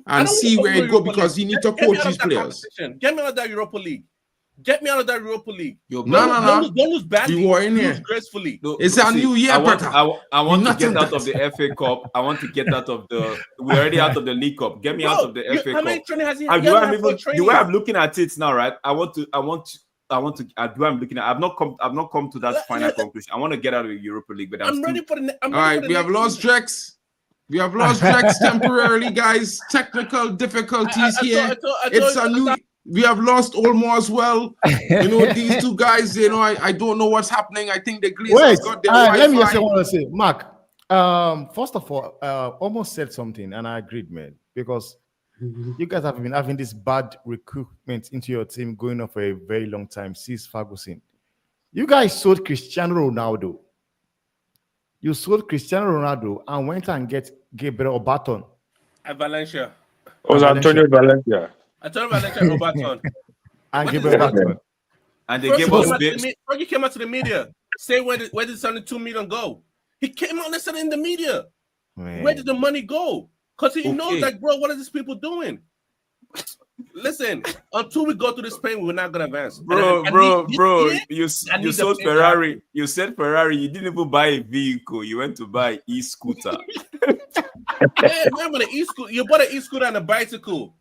and see where it go because you need to coach these players. Get me out of that Europa League. Get me out of that Europa League. No. Don't lose badly. We were in here. Lose gracefully. It's a new year, brother. I want to get out of the FA Cup. I want to get out of we're already out of the League Cup. Get me out of the FA Cup. The way I'm looking at it now, right? I want to. Do I'm looking at? I've not come to that final conclusion. I want to get out of the Europa League, but I'm ready for the. All right, we have lost Drex. We have lost Drex temporarily, guys. Technical difficulties here. It's a new. We have lost Olmo as well. These two guys, I don't know what's happening. I think the Glazers got their Wi-Fi. Let me just say what I say. Mark, first of all, almost said something, and I agreed, man, because you guys have been having this bad recruitment into your team going on for a very long time since Ferguson. You guys sold Cristiano Ronaldo. You sold Cristiano Ronaldo and went and get Gabriel Barton. At Valencia. It was Antonio Valencia. Antonio Valencia and Barton. And Gabriel Barton. And they gave us bits. Fergie came out to the media. Say where did $72 million go? He came out and said in the media. Man. Where did the money go? Because he knows, like, bro, what are these people doing? Listen, until we go through this pain, we're not gonna advance. Bro. You sold Ferrari. You said Ferrari. You didn't even buy a vehicle. You went to buy e-scooter. Hey, remember the e-scooter? You bought an e-scooter and a bicycle.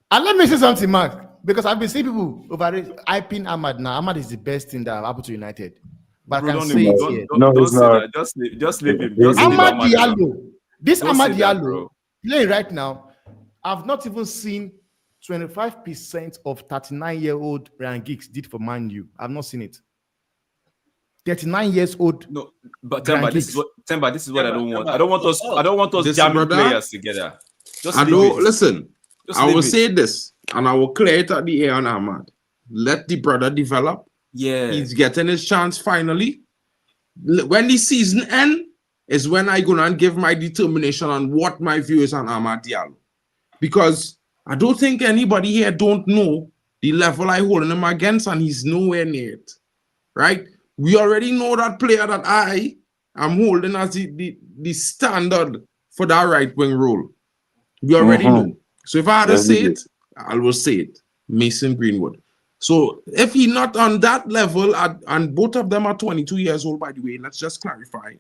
And let me say something, Mark, because I've been seeing people over hyping Ahmad now. Ahmad is the best thing that happened to United. But I can say it here. Don't say that. Just leave him. Ahmad Diallo. This Ahmad Diallo playing right now. I've not even seen 25% of 39-year-old Ryan Giggs did for Man U. I've not seen it. 39 years old. No, but Temba, this is what I don't want. I don't want us jamming players together. Listen. I will say this, and I will clear it at the air on Ahmad. Let the brother develop. Yeah. He's getting his chance finally. When the season ends, is when I go and give my determination on what my view is on Ahmad Diallo. Because I don't think anybody here don't know the level I hold him against, and he's nowhere near it. Right? We already know that player that I am holding as the standard for that right wing role. We already know. So if I had to say it, I will say it. Mason Greenwood. So if he's not on that level, and both of them are 22 years old, by the way, let's just clarify,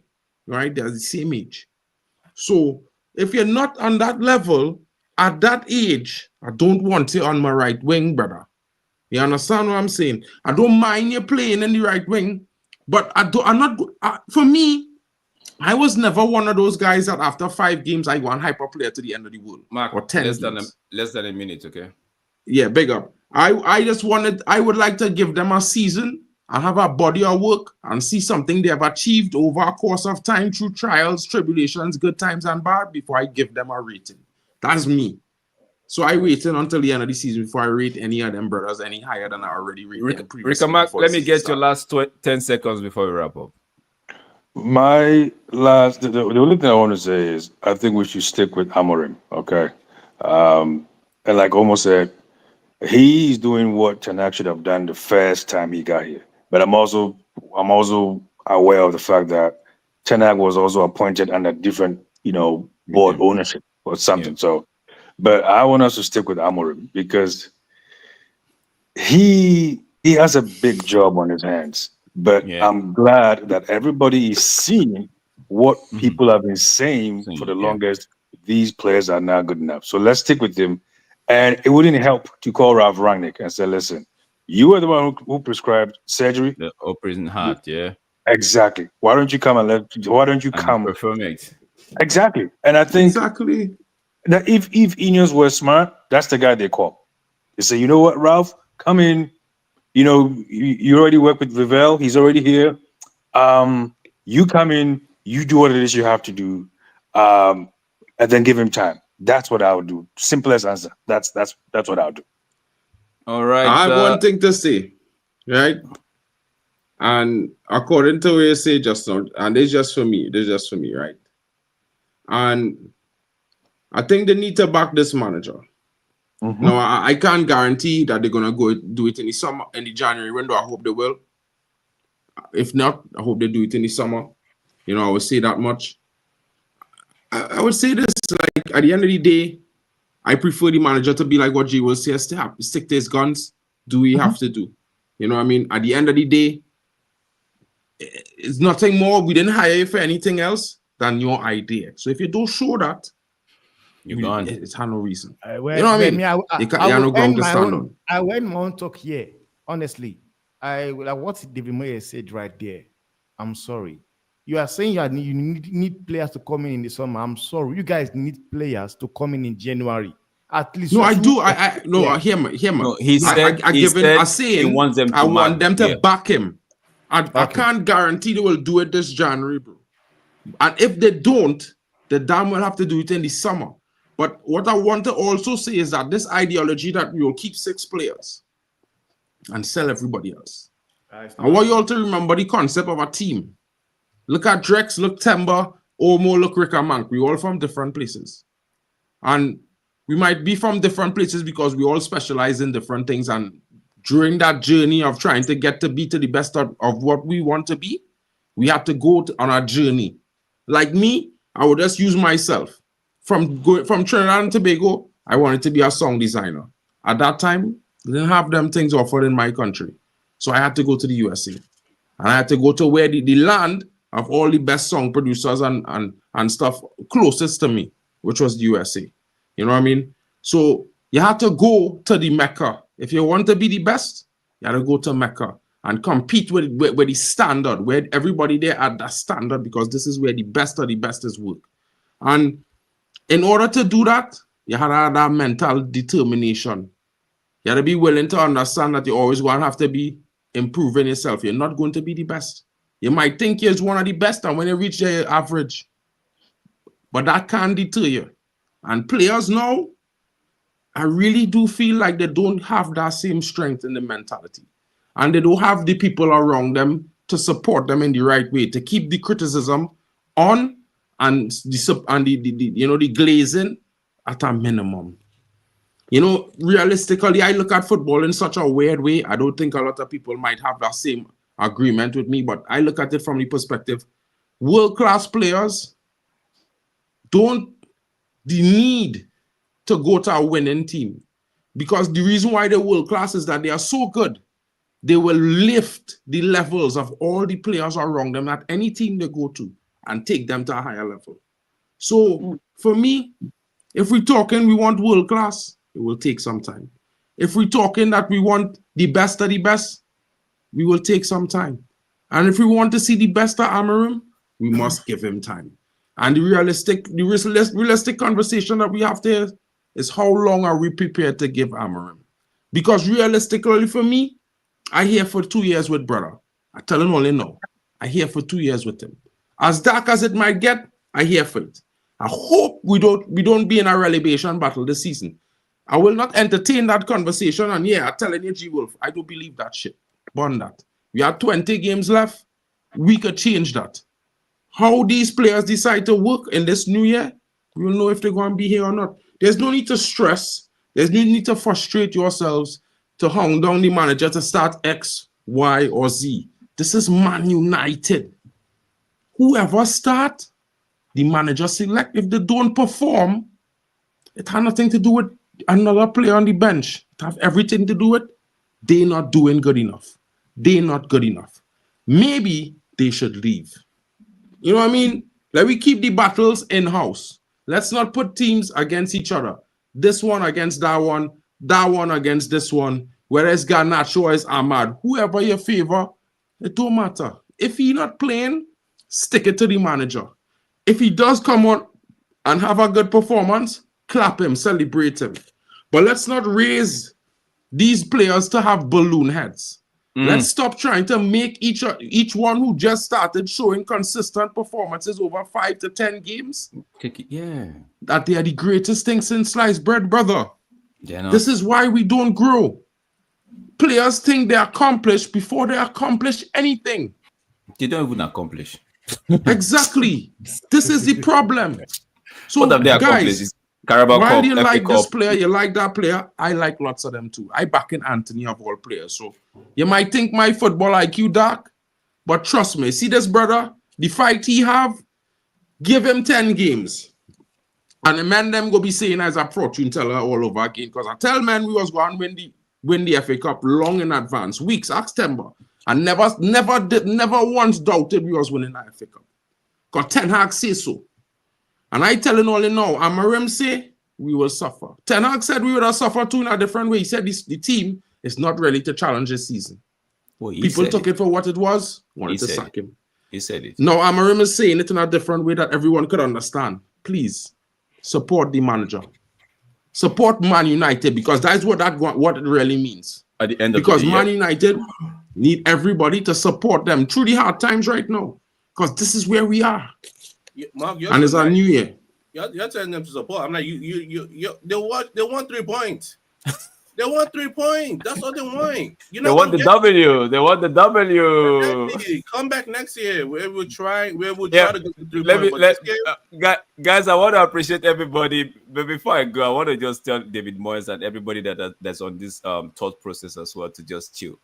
right? They're the same age. So if you're not on that level, at that age, I don't want you on my right wing, brother. You understand what I'm saying? I don't mind you playing in the right wing, but for me, I was never one of those guys that after 5 games, I want hyper player to the end of the world. Mark, or 10 less than a minute, okay? Yeah, big up. I would like to give them a season and have a body of work and see something they have achieved over a course of time through trials, tribulations, good times and bad before I give them a rating. That's me. So I waited until the end of the season before I rate any of them brothers any higher than I already rated. Rika Mark, let me get your last 10 seconds before we wrap up. My last, the only thing I want to say is I think we should stick with Amorim, okay? And like almost said, he's doing what Ten Hag should have done the first time he got here. But I'm also aware of the fact that Ten Hag was also appointed under different board ownership or something. So, but I want us to stick with Amorim because he has a big job on his hands. But I'm glad that everybody is seeing what people have been saying for the longest. These players are not good enough. So let's stick with him. And it wouldn't help to call Ralph Rangnick and say, listen, you were the one who prescribed surgery. The operation heart, Exactly. Why don't you come and perform it? Exactly. And I think that if Ineos were smart, that's the guy they call. They say, you know what, Ralph, come in. You already work with Vivel. He's already here. You come in, you do what it is you have to do, and then give him time. That's what I would do. Simplest answer. That's what I would do. All right. I have one thing to say, right? And according to what you say just now, and it's just for me, right? And I think they need to back this manager. No, I can't guarantee that they're gonna go do it in the summer, in the January window. I hope they will. If not, I hope they do it in the summer. I would say that much. I would say this, like, at the end of the day, I prefer the manager to be like what Jay will say, stick to his guns, do what you have to do. You know what I mean? At the end of the day, it's nothing more. We didn't hire you for anything else than your idea. So if you don't show that, you're gone. It's had no reason. You know what I mean? I went my own talk here. Honestly, like what David Moyes said right there. I'm sorry. You are saying you need players to come in the summer. I'm sorry. You guys need players to come in January. At least. No, I do. I hear me. No, he said he wants them. I want them to back him. I can't guarantee they will do it this January, bro. And if they don't, the damn will have to do it in the summer. But what I want to also say is that this ideology that we will keep 6 players and sell everybody else. I want you all to remember the concept of a team. Look at Drex, look Temba, Omo, look Rick and Mank. We all from different places. And we might be from different places because we all specialize in different things. And during that journey of trying to get to be to the best of what we want to be, we have to go on our journey. Like me, I would just use myself. From Trinidad and Tobago, I wanted to be a song designer. At that time, they didn't have them things offered in my country. So I had to go to the USA. And I had to go to where the land of all the best song producers and stuff closest to me, which was the USA. You know what I mean? So you have to go to the Mecca. If you want to be the best, you have to go to Mecca and compete with the standard, where everybody there at that standard, because this is where the best of the best is work. And in order to do that, you have to have that mental determination. You have to be willing to understand that you're always going to have to be improving yourself. You're not going to be the best. You might think you're one of the best, and when you reach your average, but that can't deter you. And players now, I really do feel like they don't have that same strength in the mentality. And they don't have the people around them to support them in the right way, to keep the criticism on and the glazing at a minimum. Realistically, I look at football in such a weird way. I don't think a lot of people might have that same agreement with me, but I look at it from the perspective, world-class players don't need to go to a winning team, because the reason why they're world-class is that they are so good. They will lift the levels of all the players around them at any team they go to and take them to a higher level. So for me, if we're talking we want world class, it will take some time. If we're talking that we want the best of the best, we will take some time. And if we want to see the best of Amorim, we must give him time. And the realistic conversation that we have there is how long are we prepared to give Amorim? Because realistically for me, I here for 2 years with brother. I tell him only no. I here for 2 years with him. As dark as it might get, I here for it. I hope we don't be in a relegation battle this season. I will not entertain that conversation. And yeah, I'm telling you, G Wolf, I don't believe that shit. Burn that. We have 20 games left. We could change that. How these players decide to work in this new year, we'll know if they're going to be here or not. There's no need to stress. There's no need to frustrate yourselves to hound down the manager to start X, Y, or Z. This is Man United. Whoever start, the manager select. If they don't perform, it has nothing to do with another player on the bench. It has everything to do with they're not doing good enough. They're not good enough. Maybe they should leave. You know what I mean? Let me keep the battles in-house. Let's not put teams against each other. This one against that one against this one. Whereas Garnacho is Ahmad. Whoever you favor, it don't matter. If he not playing, stick it to the manager. If he does come on and have a good performance, clap him, celebrate him. But let's not raise these players to have balloon heads. Let's stop trying to make each one who just started showing consistent performances over 5 to 10 games. Yeah. That they are the greatest thing since sliced bread, brother. Yeah, no. This is why we don't grow. Players think they accomplish before they accomplish anything. They don't even accomplish. Exactly. This is the problem. So, What have they accomplished? guys, Carabao while Cup, you FA like this Cup. player, you like that player, I like lots of them too. I back in Anthony of all players. So you might think my football IQ dark, but trust me, see this brother, the fight he have, give him 10 games. And the man them go be saying as a fortune teller all over again. Because I tell men we was going to win the FA Cup long in advance, weeks, September. And never once doubted we was winning the FA Cup. Because Ten Hag say so. And I telling all in now, Amarim say we will suffer. Ten Hag said we would have suffered too in a different way. He said the team is not ready to challenge this season. Well, People took it for what it was, wanted to sack him. He said it. No, Amarim is saying it in a different way that everyone could understand. Please, support the manager. Support Man United, because that's what it really means. At the end of because the year. Man United need everybody to support them through the hard times right now. Because this is where we are. Mark, and it's a new year. You're telling them to support. I'm like, they want 3 points. They want 3 points. That's all they want. They want the W. They want the W. Come back next year. We will try. We will try to get the 3 points. Guys, I want to appreciate everybody. But before I go, I want to just tell David Moyes and everybody that's on this thought process as well to just chill.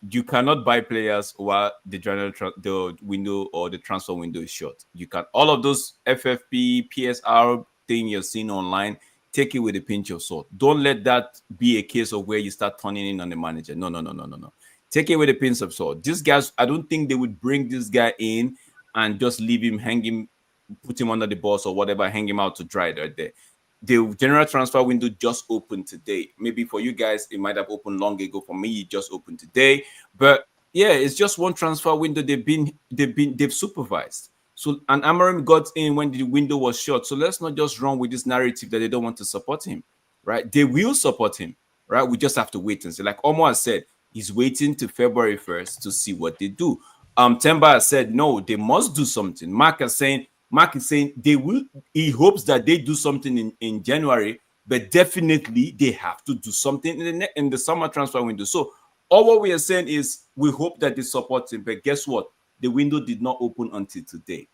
You cannot buy players while the window or the transfer window is short. You can all of those FFP, PSR thing you're seeing online. Take it with a pinch of salt. Don't let that be a case of where you start turning in on the manager. No. Take it with a pinch of salt. These guys, I don't think they would bring this guy in and just leave him, hang him, put him under the bus or whatever, hang him out to dry right there. The general transfer window just opened today. Maybe for you guys, it might have opened long ago. For me, it just opened today. But yeah, it's just one transfer window they've supervised. So, and Amarim got in when the window was short. So let's not just run with this narrative that they don't want to support him, right? They will support him, right? We just have to wait and see. Like Omar said, he's waiting to February 1st to see what they do. Temba has said, no, they must do something. Mark is saying they will. He hopes that they do something in January, but definitely they have to do something in the summer transfer window. So all what we are saying is we hope that they support him. But guess what? The window did not open until today.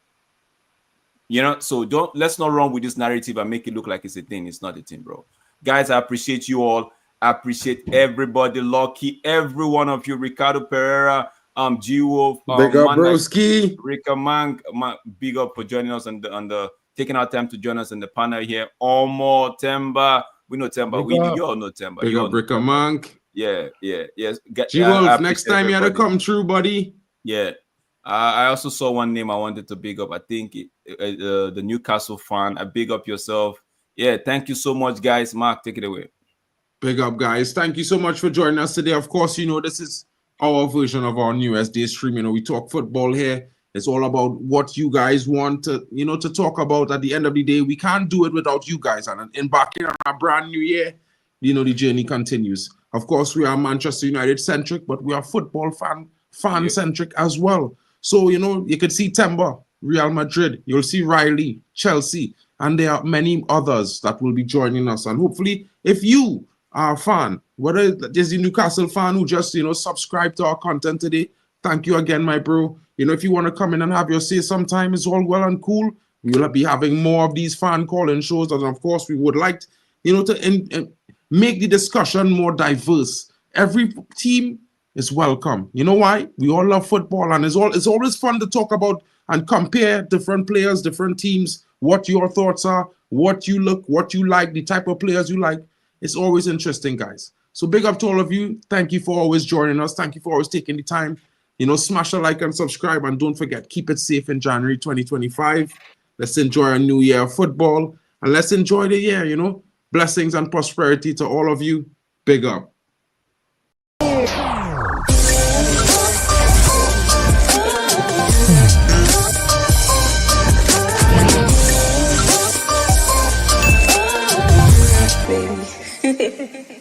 So let's not run with this narrative and make it look like it's a thing. It's not a thing, bro. Guys, I appreciate you all. I appreciate everybody, Lucky, every one of you, Ricardo Pereira, G-Wolf, Big up, broski. Rika Mang, big up for joining us on the taking our time to join us in the panel here. Omo, Temba, we know Temba, you all know Temba. Big up, Rika Mang. Yeah, yes. G-Wolf, next time you had to come through, buddy. Yeah. I also saw one name I wanted to big up. I think the Newcastle fan. I big up yourself. Yeah, thank you so much, guys. Mark, take it away. Big up, guys. Thank you so much for joining us today. Of course, this is our version of our newest day stream. We talk football here. It's all about what you guys want to, to talk about. At the end of the day, we can't do it without you guys. And embarking on a brand new year, the journey continues. Of course, we are Manchester United centric, but we are football fan centric as well. So, you could see Temba, Real Madrid, you'll see Riley, Chelsea, and there are many others that will be joining us. And hopefully, if you are a fan, whether there's a Newcastle fan who just, subscribe to our content today, thank you again, my bro. If you want to come in and have your say sometime, it's all well and cool. We will be having more of these fan call-in shows. And of course, we would like, to make the discussion more diverse. Every team is welcome. You know why? We all love football, and it's always fun to talk about and compare different players, different teams, what your thoughts are, what you like, the type of players you like. It's always interesting, guys. So big up to all of you. Thank you for always joining us. Thank you for always taking the time. Smash a like and subscribe, and don't forget, keep it safe in January 2025. Let's enjoy a new year of football, and let's enjoy the year, Blessings and prosperity to all of you. Big up. Baby.